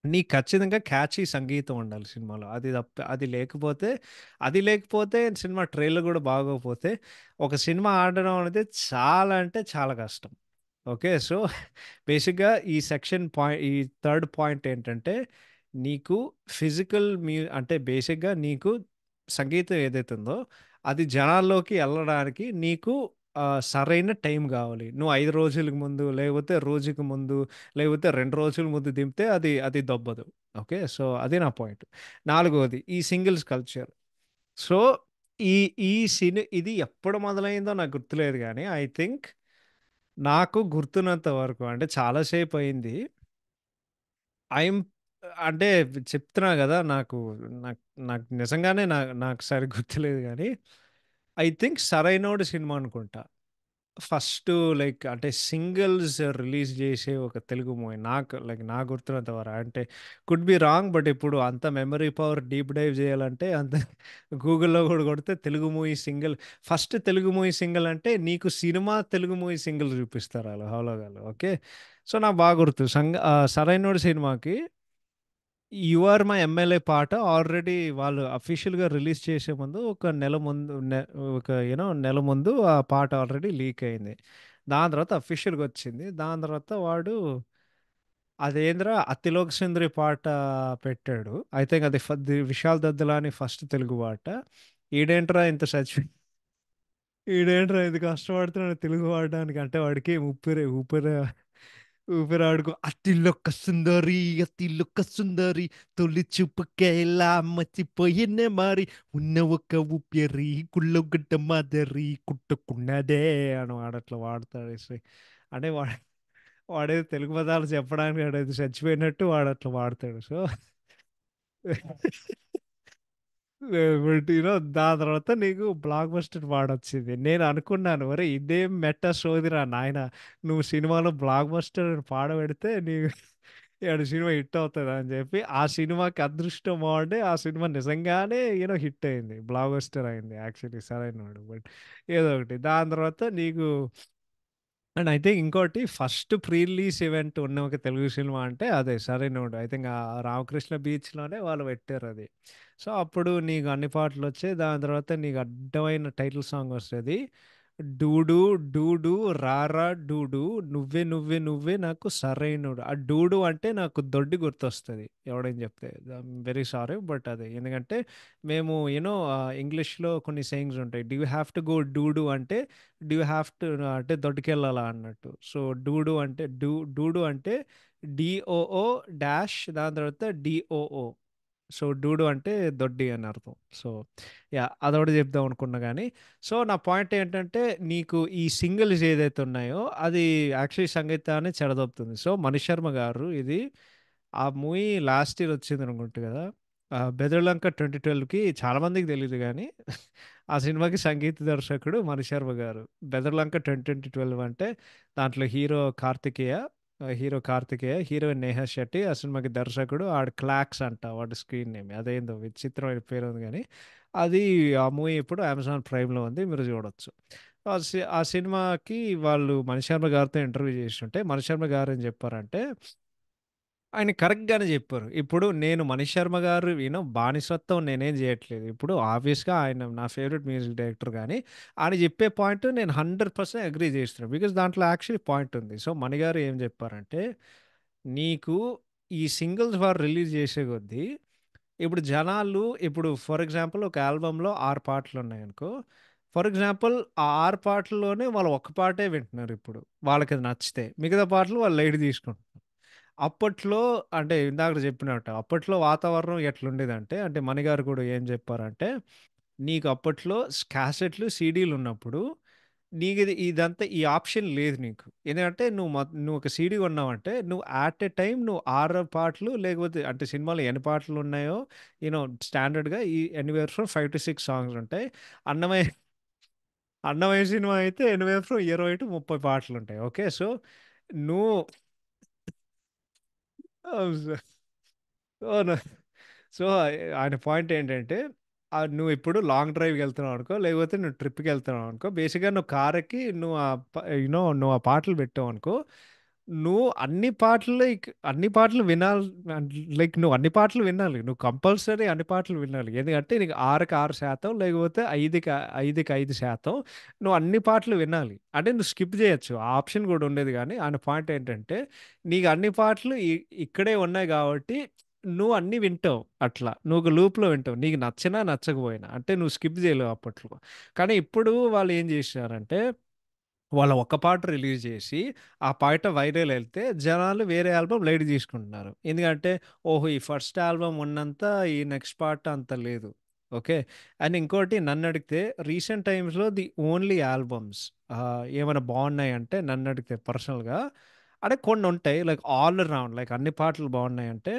Speaker 1: నీకు ఖచ్చితంగా క్యాచీ సంగీతం ఉండాలి సినిమాలో. అది లేకపోతే సినిమా ట్రైలర్ గూడా బాగోకపోతే, ఒక సినిమా ఆడడం అనేది చాలా అంటే చాలా కష్టం. ఓకే. సో, బేసిక్‌గా ఈ థర్డ్ పాయింట్ ఏంటంటే, నీకు అంటే బేసిక్‌గా నీకు సంగీతం ఏదైతే ఉందో, అది జనాల్లోకి ఎళ్ళడానికి నీకు సరైన టైం గావాలి. నువ్వు 5 రోజులకు ముందు, లేకపోతే రోజుకి ముందు, లేకపోతే 2 రోజుల ముందు దింపితే అది దొబ్బదు. ఓకే. సో, అది నా పాయింట్. నాలుగోది ఈ సింగిల్స్ కల్చర్. సో, ఈ ఈ ఇది ఎప్పుడు మొదలైందో నాకు గుర్తులేదు గానీ, ఐ థింక్ నాకు గుర్తున్నంత వరకు అంటే చాలా సేపయింది. ఐయామ్ అంటే చెప్తున్నా గదా! నాకు నాకు నిజంగానే నాకు సరిగ్గా గుర్తులేదు గానీ, ఐ థింక్ 'సరైనోడు' సినిమా అనుకుంటా. ఫస్టు లైక్ అంటే సింగిల్స్ రిలీజ్ జేసే ఒక తెలుగు మూవీ. నాకు గుర్తున్నంత వరకు. అంటే కుడ్ బి రాంగ్. బట్ ఇప్పుడు అంత మెమరీ పవర్ డీప్ డైవ్ జేయాలంటే అంత గూగుల్‌లో గూడా కొడితే ఫస్ట్ తెలుగు మూవీ సింగిల్ అంటే నీకు సినిమా తెలుగు మూవీ సింగిల్ జూపిస్తారు ఆళ్ళు 'హలో' గాళ్ళు. ఓకే. సో, నాకు బాగా గుర్తు. 'సరైనోడు' సినిమాకి యు ఆర్ మై ఎమ్మెల్యే పాట ఆల్రెడీ వాళ్ళు అఫీషియల్గా రిలీజ్ చేసే ముందు ఒక నెల ముందు ఒక నెల ముందు ఆ పాట ఆల్రెడీ లీక్ అయింది. దాని తర్వాత అఫీషియల్గా వచ్చింది. దాని తర్వాత వాడు అదేంద్రా 'అతిలోక సుందరి' పాట పెట్టాడు. ఐ థింక్ అది విశాల్ దద్దలాని ఫస్ట్ తెలుగు పాట. ఈడేంట్రా ఇంత ఈడేంట్రా ఇంత కష్టపడుతున్నాడు తెలుగు పాడడానికి అంటే వాడికి ఊపిరాడుకో అతిలోక సుందరి అతిలోక సుందరి తొలి చూపుకే ఇలా మర్చిపోయినే మరి ఉన్న ఒక ఊపిరి కుళ్ళగడ్డ మాదిరి కుట్టుకున్నదే అని వాడు అట్లా వాడతాడు. అంటే వాడేదో తెలుగు పదాలు చెప్పడానికి వాడేదో చచ్చిపోయినట్టు వాడు అట్లా వాడతాడు. సో బట్ దాని తర్వాత నీకు బ్లాక్ బస్టర్ వాడొచ్చింది. నేను అనుకున్నాను ఒరే ఇదేం మెట్ట సోదిరా నాయన, నువ్వు సినిమాలో బ్లాక్ బస్టర్ పాడబెడితే ఏడు సినిమా హిట్ అవుతుంది అని చెప్పి ఆ సినిమాకి అదృష్టం బాగుంటే ఆ సినిమా నిజంగానే హిట్ అయింది, బ్లాక్ బస్టర్ అయింది యాక్చువల్లీ సరైనవాడు. బట్ ఏదో ఒకటి దాని తర్వాత నీకు అండ్ ఐ థింక్ ఇంకోటి ఫస్ట్ ప్రీ రిలీజ్ ఈవెంట్ ఉన్న ఒక తెలుగు సినిమా అంటే అదే సరైనోడు. ఐ థింక్ ఆ రామకృష్ణ బీచ్లోనే వాళ్ళు పెట్టారు అది. సో అప్పుడు నీకు అన్ని పాటలు వచ్చాయి. దాని తర్వాత నీకు అడ్డమైన టైటిల్ సాంగ్ వస్తుంది, డూడు డూడు రారా డూడు నువ్వే నువ్వే నువ్వే నాకు సరైనోడు. ఆ డూడు అంటే నాకు దొడ్డి గుర్తొస్తుంది ఎవడైనా చెప్తే. వెరీ సారీ బట్ అదే ఎందుకంటే మేము ఇంగ్లీష్లో కొన్ని సేయింగ్స్ ఉంటాయి. Do you have to go dude అంటే డూ యూ హ్యావ్ టు అంటే దొడ్డికెళ్ళాలా అన్నట్టు. సో డూడు అంటే డిఓఓ డాష్ దాని తర్వాత డిఓఓ. సో డూడు అంటే దొడ్డి అని అర్థం. సో యా అదొకటి చెప్దాం అనుకున్నా కానీ. సో నా పాయింట్ ఏంటంటే నీకు ఈ సింగిల్స్ ఏదైతే ఉన్నాయో అది యాక్చువల్లీ సంగీతాన్ని చెడదొప్పుతుంది. సో మణిశర్మ గారు ఇది ఆ మూవీ లాస్ట్ ఇయర్ వచ్చింది అనుకుంటు కదా, బెదర్లంక 2012కి చాలా మందికి తెలియదు కానీ ఆ సినిమాకి సంగీత దర్శకుడు మణిశర్మ గారు. బెదర్లంక 2012 అంటే దాంట్లో హీరో కార్తికేయ, హీరోయిన్ నేహా శెట్టి. ఆ సినిమాకి దర్శకుడు ఆడు క్లాక్స్ అంట వాడి స్క్రీన్ నేమ్, అదేందో విచిత్రమైన పేరు ఉంది కానీ అది ఆ మూవీ ఇప్పుడు అమెజాన్ ప్రైమ్లో ఉంది, మీరు చూడొచ్చు. ఆ సినిమాకి వాళ్ళు మణిశర్మ గారితో ఇంటర్వ్యూ చేస్తుంటే మణిశర్మ గారు ఏం చెప్పారంటే ఆయన కరెక్ట్గానే చెప్పారు. ఇప్పుడు నేను మనీష్ శర్మ గారు బానిసత్వం నేనేం చేయట్లేదు. ఇప్పుడు ఆబ్వియస్గా ఆయన నా ఫేవరెట్ మ్యూజిక్ డైరెక్టర్, కానీ ఆయన చెప్పే పాయింట్ నేను 100% అగ్రీ చేస్తున్నాను. బికాస్ దాంట్లో యాక్చువల్లీ పాయింట్ ఉంది. సో మణి గారు ఏం చెప్పారంటే నీకు ఈ సింగిల్స్ వారు రిలీజ్ చేసే కొద్దీ ఇప్పుడు జనాలు ఇప్పుడు ఫర్ ఎగ్జాంపుల్ ఒక ఆల్బంలో 6 పాటలు ఉన్నాయనుకో, ఫర్ ఎగ్జాంపుల్ ఆ 6 పాటల్లోనే వాళ్ళు ఒక్క పాటే వింటున్నారు. ఇప్పుడు వాళ్ళకి అది నచ్చితే మిగతా పాటలు వాళ్ళు లైట్ తీసుకుంటారు. అప్పట్లో అంటే ఇందాక చెప్పినట్టు అప్పట్లో వాతావరణం ఎట్లుండేదంటే అంటే మణిగారు కూడా ఏం చెప్పారంటే నీకు అప్పట్లో క్యాసెట్లు సీడీలు ఉన్నప్పుడు నీకు ఇదంతా ఈ ఆప్షన్ లేదు నీకు. ఎందుకంటే నువ్వు ఒక సీడీ కొన్నావంటే నువ్వు యాట్ ఏ టైం నువ్వు 6 పాటలు లేకపోతే అంటే సినిమాలో ఎన్ని పాటలు ఉన్నాయో స్టాండర్డ్గా ఈ ఎనీవేర్ ఫ్రమ్ 5 to 6 సాంగ్స్ ఉంటాయి. అన్నమయ్య అన్నమయ్య సినిమా అయితే ఎనీవేర్ ఫ్రమ్ 20 to 30 పాటలు ఉంటాయి. ఓకే సో నువ్వు అవును. సో, ఆయన పాయింట్ ఏంటంటే, నువ్వు ఇప్పుడు లాంగ్ డ్రైవ్‌కి వెళ్తున్నావు అనుకో, లేకపోతే నువ్వు ట్రిప్‌కి వెళ్తున్నావు అనుకో, బేసిక్‌గా నువ్వు కారెక్కి నువ్వు నువ్వు ఆ పాటలు పెట్టావనుకో, నువ్వు అన్ని పాటలు వినాలి. లైక్ నువ్వు అన్ని పాటలు వినాలి. నువ్వు కంపల్సరీ అన్ని పాటలు వినాలి. ఎందుకంటే నీకు 6కి 6% లేకపోతే 5కి 5% నువ్వు అన్ని పాటలు వినాలి. అంటే నువ్వు స్కిప్ చేయొచ్చు. ఆ ఆప్షన్ కూడా ఉండేది కానీ, ఆయన పాయింట్ ఏంటంటే, నీకు అన్ని పాటలు ఇక్కడే ఉన్నాయి కాబట్టి నువ్వు అన్నీ వింటావు అట్లా. నువ్వు ఒక లూప్‌లో వింటావు. నీకు నచ్చినా, నచ్చకపోయినా. అంటే నువ్వు స్కిప్ చేయలేవు అప్పట్లో. కానీ ఇప్పుడు వాళ్ళు ఏం చేసినారంటే, వాళ్ళ ఒక్క పాట రిలీజ్ చేసి, ఆ పాట వైరల్ ఎళ్తే జనాలు వేరే ఆల్బమ్ లైట్ తీసుకుంటున్నారు. ఎందుకంటే, ఓహో! ఈ ఫస్ట్ ఆల్బమ్ ఉన్నంత ఈ నెక్స్ట్ పార్ట్ అంత లేదు. ఓకే. అండ్ ఇంకోటి నన్నడిగితే రీసెంట్ టైమ్స్‌లో ది ఓన్లీ ఆల్బమ్స్ ఏమైనా బావున్నాయంటే నన్నడిగితే పర్సనల్‌గా అంటే కొన్నుంటాయి. లైక్ ఆల్ రౌండ్ లైక్ అన్ని పాటలు బావున్నాయంటే,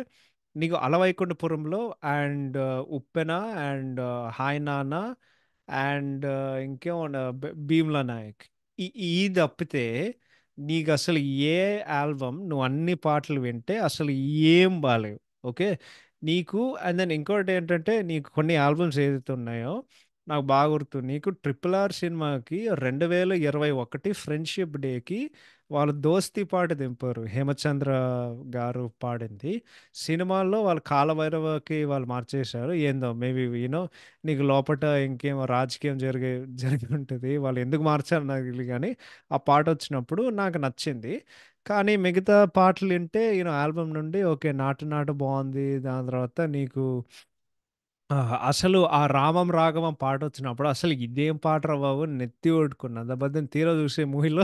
Speaker 1: నీకు 'అలవైకుంఠపురంలో' అండ్ 'ఉప్పెన' అండ్ 'హాయ్ నాన్న' అండ్ ఇంకేమో 'భీమ్లా నాయక్' ఇది తప్పితే నీకసలు ఏ ఆల్బమ్ నువ్వు అన్ని పాటలు వింటే అసలు ఏం బాలేవు. ఓకే. నీకు అండ్ దెన్ ఇంకోటేంటంటే నీకు కొన్ని ఆల్బమ్స్ ఏదైతే ఉన్నాయో నాకు బాగా గుర్తు. నీకు 'ట్రిపుల్ ఆర్' సినిమాకి 2021 ఫ్రెండ్‌షిప్ డేకి వాళ్ళు 'దోస్తీ' పాట దింపారు. హేమచంద్ర గారు పాడింది. సినిమాల్లో వాళ్ళు 'కాలభైరవ'కి వాళ్ళు మార్చేశారు. ఏందో మేబీ నీకు లోపట ఇంకేమో రాజకీయం జరిగి ఉంటది. వాళ్ళు ఎందుకు మార్చారో నాకు తెలీదు గానీ, ఆ పాటొచ్చినప్పుడు నాకు నచ్చింది. కానీ మిగతా పాటలు వింటే ఆల్బమ్ నుండి ఓకే. 'నాటు నాటు' బావుంది. దాని తర్వాత నీకు అసలు ఆ 'రామం రాఘవం' పాటొచ్చినప్పుడు అసలు ఇదేం పాటరా బాబు! నెత్తి కొట్టుకున్నా. అబద్ధం తీరా చూసే మూవీలో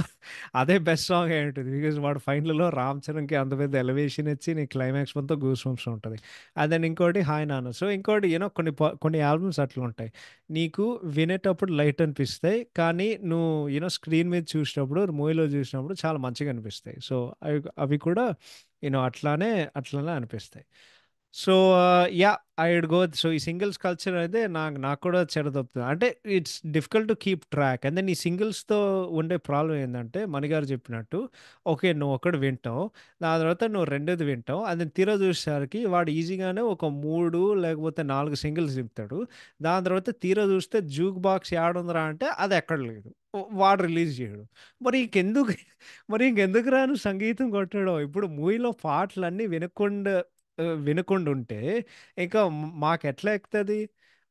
Speaker 1: అదే బెస్ట్ సాంగ్ అయ్యుంటది. బికాజ్ వాడు ఫైనల్‌లో 'రామ్ చరణ్‌కి' అంత పెద్ద ఎలివేషన్ ఇచ్చి నీకు క్లైమాక్స్ మొత్తం గూస్ బంప్స్ ఉంటది. అండ్ దెన్ ఇంకోటి 'హాయ్ నాన్న'. సో, ఇంకోటి కొన్ని ఆల్బమ్స్ అట్లుంటాయి. నీకు వినేటప్పుడు లైట్ అనిపిస్తాయి. కానీ నువ్వు స్క్రీన్ మీద చూసినప్పుడు, మూవీలో చూసినప్పుడు చాలా మంచిగా అనిపిస్తాయి. సో, అవి కూడా అట్లానే అనిపిస్తాయి. So, yeah! I would go so, ఈ సింగిల్స్ కల్చర్ అయితే నాకు కూడా చెడదొప్పుతుంది. అంటే it's difficult to keep track. And then ఈ సింగిల్స్‌తో ఉండే ప్రాబ్లమ్ ఏందంటే, మణిగారు చెప్పినట్టు ఓకే. నువ్వొకటి వింటావు. దాని తర్వాత నువ్వు రెండోది వింటావు. అది తీరా చూసేసరికి వాడు ఈజీగానే ఒక 3 లేకపోతే 4 సింగిల్స్ దింపుతాడు. దాని తర్వాత తీరా చూస్తే జూక్ బాక్స్ యాడుందిరా అంటే అది ఎక్కడ లేదు. వాడు రిలీజ్ చేయడు. మరి ఇంకెందుకు మరి ఇంకెందుకురా నువ్వు సంగీతం కొట్టడం? ఇప్పుడు మూవీలో పాటలన్నీ వినకుండుంటే ఇంకా మాకెట్లా ఎక్కుతది?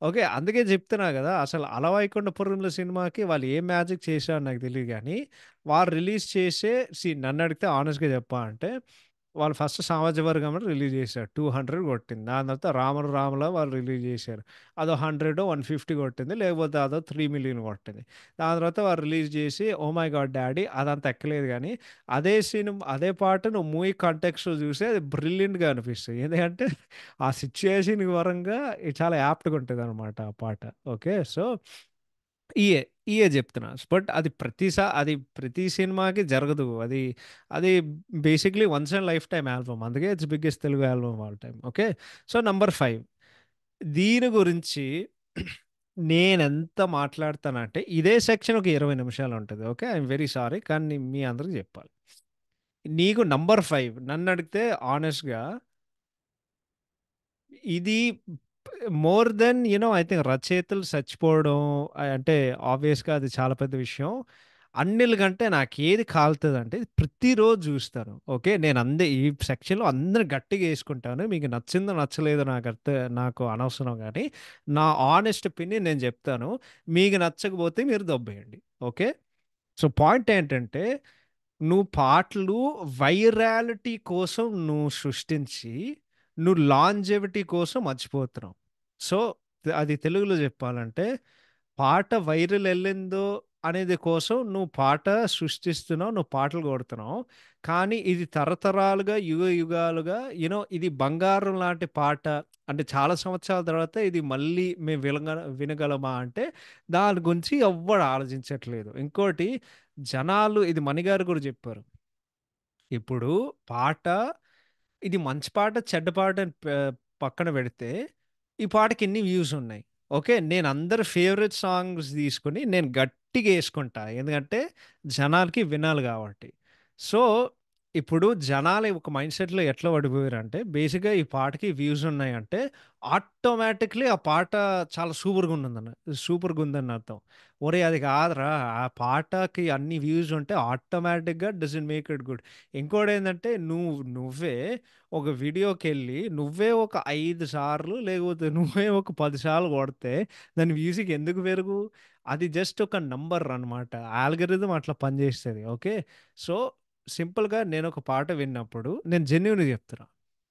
Speaker 1: ఓకే. అందుకే జెప్తున్నా గదా! అసలు 'అలవైకుంఠపురంలో' సినిమాకి వాళ్ళు ఏం మ్యాజిక్ చేశారో నాకు తెలీదు గానీ, వాళ్ళు రిలీజ్ చేసే నన్నడిగితే హానెస్ట్‌గా చెప్పాలంటే వాళ్ళు ఫస్ట్ 'సామాజిక వర్గంలో' రిలీజ్ చేశారు. 200 కొట్టింది. దాని తర్వాత 'రాములు రాముల' వాళ్ళు రిలీజ్ చేశారు. అదో 100, 150 కొట్టింది. లేకపోతే అదో 3,000,000 కొట్టింది. దాని తర్వాత వాళ్ళు రిలీజ్ చేసి 'ఓహ్ మై గాడ్ డాడీ' అదంత ఎక్కలేదు గానీ, అదే పాట నువ్వు మూవీ కాంటెక్స్ట్‌లో చూస్తే అది బ్రిలియంట్‌గా అనిపిస్తది. ఎందుకంటే ఆ సిట్యుయేషన్ పరంగా ఇది చాలా యాప్ట్‌గా ఉంటదనమాట ఆ పాట. ఓకే. సో, ఇయే. ఇయే జెప్తున్నా. బట్ అది ప్రతి సినిమాకి జరగదు. అది basically once in lifetime album. అందుకే it's biggest Telugu album of all time. Okay. So, number 5 దీని గురించి నేనెంత మాట్లాడతానంటే ఇదే సెక్షన్ ఒక 20 నిమిషాలుంటది. Okay. I am very sorry. కానీ మీ అందరికి జెప్పాలి. నీకు నంబర్ 5 నన్నడిగితే హానెస్ట్‌గా ఇది మోర్ దెన్ ఐ థింక్ రచయితలు చచ్చిపోవడం అంటే ఆబ్వియస్‌గా అది చాలా పెద్ద విషయం. అన్నిటికంటే నాకేది కాలుతదంటే ప్రతిరోజు జూస్తాను. ఓకే. ఈ సెక్షన్‌లో అందరిని గట్టిగా యేసుకుంటాను. మీకు నచ్చిందో నచ్చలేదో నాకు అనవసరం గానీ, నా హానెస్ట్ ఒపీనియన్ నేను జెప్తాను. మీకు నచ్చకపోతే మీరు దొబ్బేయండి. ఓకే. సో, పాయింట్ ఏంటంటే నువ్వు పాటలు వైరాలిటీ కోసం నువ్వు సృష్టించి, నువ్వు లాంజెవిటీ కోసం మర్చిపోతున్నావు. సో, అది తెలుగులో చెప్పాలంటే, పాట వైరల్ ఎళ్ళిందో అనేది కోసం నువ్వు పాట సృష్టిస్తున్నావు, నువ్వు పాటలు కొడుతున్నావు. కానీ ఇది తరతరాలుగా, యుగాలుగా ఇది బంగారం లాంటి పాట. అంటే చాలా సంవత్సరాల తర్వాత ఇది మళ్ళీ మేము వినగలమా అంటే, దాని గురించి ఎవ్వడు ఆలోచించట్లేదు. ఇంకోటి జనాలు ఇది మణిగారు కూడా చెప్పారు. ఇప్పుడు పాట ఇది మంచి పాట, చెడ్డ పాట అని పక్కన పెడితే, ఈ పాటకి ఎన్ని వ్యూస్ ఉన్నాయి. ఓకే. నేను అందరి ఫేవరెట్ సాంగ్స్ తీసుకొని నేను గట్టిగా యేసుకుంటా. ఎందుకంటే జనాలకి వినాలి కాబట్టి. సో, ఇప్పుడు జనాలు ఒక మైండ్ సెట్‌లో ఎట్లా పడిపోయారంటే బేసిక్‌గా ఈ పాటకి వ్యూస్ ఉన్నాయంటే ఆటోమేటిక్‌లీ ఆ పాట చాలా సూపర్‌గుందని అర్థం. ఒరేయ్! అది కాదురా! ఆ పాటకి అన్ని వ్యూస్ ఉంటే ఆటోమేటిక్‌గా డజంట్ మేక్ ఇట్ గుడ్. ఇంకోటేందంటే నువ్వే ఒక వీడియోకెళ్ళి నువ్వే ఒక 5 సార్లు లేకపోతే నువ్వే ఒక 10 సార్లు కొడితే దాని వ్యూస్‌కి ఎందుకు పెరుగు? అది జస్ట్ ఒక నంబర్ అన్నమాట. ఆల్గోరిథం అట్లా పనిచేస్తది. ఓకే. సో, సింపుల్‌గా నేనొక పాట విన్నప్పుడు నేను జెన్యూన్‌గా చెప్తున్నా.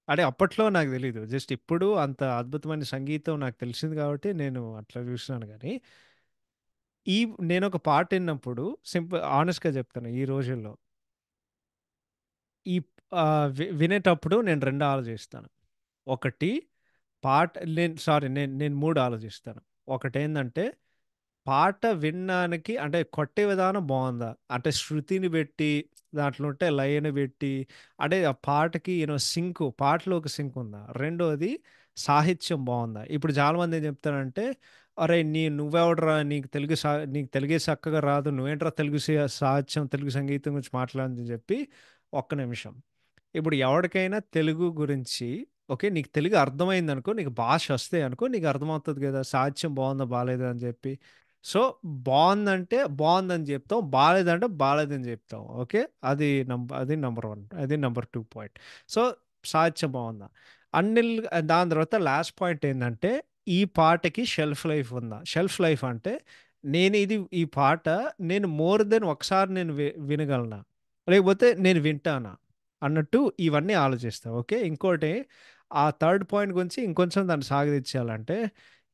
Speaker 1: అంటే అప్పట్లో నాకు తెలీదు. జస్ట్ ఇప్పుడు అంత అద్భుతమైన సంగీతం నాకు తెలిసింది కాబట్టి నేను అట్లా చూస్తున్నాను గానీ, ఈ నేనొక పాట ఇన్నప్పుడు హానెస్ట్‌గా చెప్తాను ఈ రోజుల్లో. ఈ వినేటప్పుడు నేను 2 ఆలోచిస్తాను. ఒకటి పాట నేను సారీ నేను 3 ఆలోచిస్తాను. ఒకటేందంటే పాట వినడానికి అంటే కొట్టే విధానం బావుందా? అంటే శృతిని బెట్టి, దాంట్లో ఉంటే లయని బెట్టి, అంటే ఆ పాటకి పాటలో ఒక సింక్ ఉందా? రెండోది సాహిత్యం బావుందా? ఇప్పుడు చాలామంది ఏం చెప్తారంటే, "అరేయ్! నువ్వెవడురా నీకు తెలుగే సక్కగా రాదు. నువ్వేంట్రా తెలుగు సాహిత్యం, తెలుగు సంగీతం గురించి మాట్లాడని" చెప్పి ఒక్క నిమిషం. ఇప్పుడు ఎవడికైనా తెలుగు గురించి ఓకే. నీకు తెలుగు అర్థమైందనుకో, నీకు భాష వస్తే అనుకో, నీకు అర్థమవుతది గదా! సాహిత్యం బావుందా? బాలేదా? అని జెప్పి. సో, బావుందంటే బావుందని జెప్తాం. బాలేదంటే బాలేదని జెప్తాం. ఓకే. అది నంబర్ 1. అది నంబర్ 2 పాయింట్. సో, సాహిత్యం బావుందా? అన్నిల్ దాని తర్వాత లాస్ట్ పాయింట్ ఏందంటే, ఈ పాటకి షెల్ఫ్ లైఫ్ ఉందా? షెల్ఫ్ లైఫ్ అంటే, ఈ పాట నేను మోర్ దెన్ ఒకసారి నేను వినగలనా? లేకపోతే నేను వింటానా? అన్నట్టు ఇవన్నీ ఆలోచిస్తా. ఓకే. ఇంకోటి ఆ థర్డ్ పాయింట్ గురించి ఇంకొంచెం దాన్ని సాగదీచ్చాలంటే,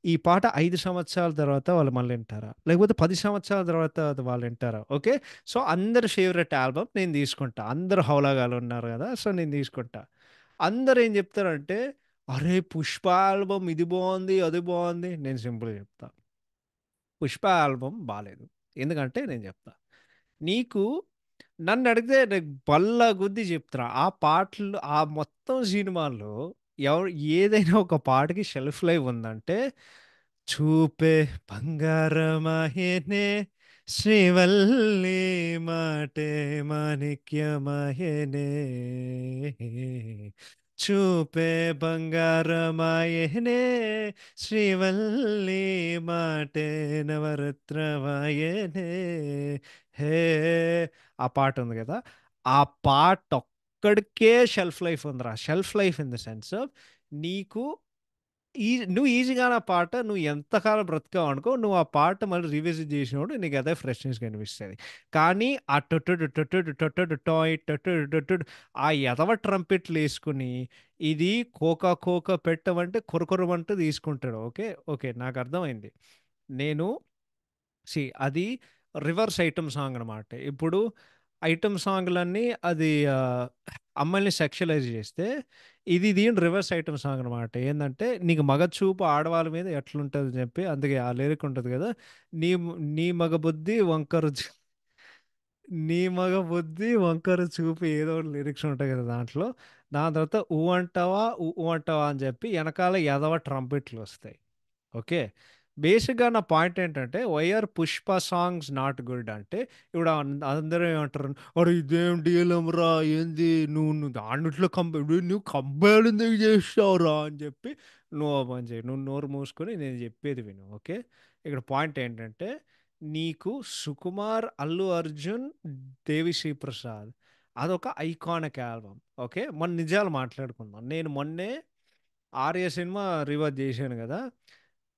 Speaker 1: ఈ పాట 5 సంవత్సరాల తర్వాత వాళ్ళు మళ్ళీ వింటారా? లేకపోతే 10 సంవత్సరాల తర్వాత అది వాళ్ళు వింటారా? ఓకే. సో, అందరి ఫేవరెట్ ఆల్బమ్ నేను తీసుకుంటా. అందరూ హౌలాగాలు ఉన్నారు గదా! సో, నేను తీసుకుంటా. అందరూ ఏం జెప్తారంటే, "అరే! 'పుష్ప' ఆల్బమ్ ఇది బావుంది, అది బావుంది." నేను సింపుల్‌గా చెప్తా. 'పుష్ప' ఆల్బమ్ బాలేదు. ఎందుకంటే నేను చెప్తా. నీకు నన్నడిగితే నేను బల్ల గుద్ది చెప్తున్నా. ఆ పాటలు ఆ మొత్తం సినిమాల్లో ఎవరు ఏదైనా ఒక పాటకి షెల్ఫ్ లైఫ్ ఉందంటే, చూపే బంగారమాయెనే శ్రీవల్లి మాటే మాణిక్యమాయెనే చూపే బంగారమాయెనే శ్రీవల్లి మాటే నవరత్నమాయెనే హే ఆ పాట ఉంది కదా! ఆ పాటొక్కడికే షెల్ఫ్ లైఫ్ ఉందిరా. Shelf life in the sense of నీకు నువ్వు ఈజీగా ఆ పాట నువ్వు ఎంతకాలం బ్రతికావనుకో, నువ్వు ఆ పాట మళ్ళీ రివిజిట్ చేసినప్పుడు నీకు అదే ఫ్రెష్‌నెస్‌గా అనిపిస్తది. కానీ ఆ టొటొడు టొటొడు టొటొడు టాయ్ టొటొడు టొటొడు ఆ ఎదవ ట్రంపెట్‌లేసుకొని, ఇది కోకా కోకా పెట్టమంటే కొరకొరమంటూ తీసుకుంటాడు. ఓకే. ఓకే. నాకర్థమైంది. నేను అది రివర్స్ ఐటెమ్ సాంగ్ అనమాట. ఇప్పుడు ఐటెమ్ సాంగ్‌లన్నీ అది అమ్మాయిల్ని సెక్షువలైజ్ చేస్తే, దీని రివర్స్ ఐటెమ్ సాంగ్ అనమాట. ఏందంటే, నీకు మగ చూపు ఆడవాళ్ళ మీద ఎట్లుంటదని చెప్పి అందుకే ఆ లిరిక్ ఉంటది కదా! నీ మగ బుద్ధి వంకరు నీ మగ బుద్ధి వంకర చూపు ఏదో ఒకటి లిరిక్స్ ఉంటాయి కదా దాంట్లో. దాని తర్వాత 'ఊ అంటావా ఊ అంటావా' అని చెప్పి ఎనకాల ఎదవ ట్రంపెట్‌లొస్తాయి. ఓకే. బేసిక్‌గా నా పాయింట్ ఏంటంటే, why are 'Pushpa' songs not good అంటే, ఇప్పుడు అందరూ ఏమంటారు, "అరె! ఇదేం డీఎల్ఎంరా ఏంది నువ్వు దాంట్లో నువ్వు కంపేర్ ఎందుకు చేసావురా" అని చెప్పి నువ్వు ఓ పని చెయి. నువ్వు నోరు మూసుకొని నేను చెప్పేది విను. ఓకే. ఇక్కడ పాయింట్ ఏంటంటే, నీకు 'సుకుమార్', 'అల్లు అర్జున్', 'దేవిశ్రీ ప్రసాద్' అదొక ఐకానిక్ ఆల్బమ్. ఓకే. మన నిజాలు మాట్లాడుకుందాం. నేను మొన్నే 'ఆర్య' సినిమా రివాజ్ జేశాను గదా!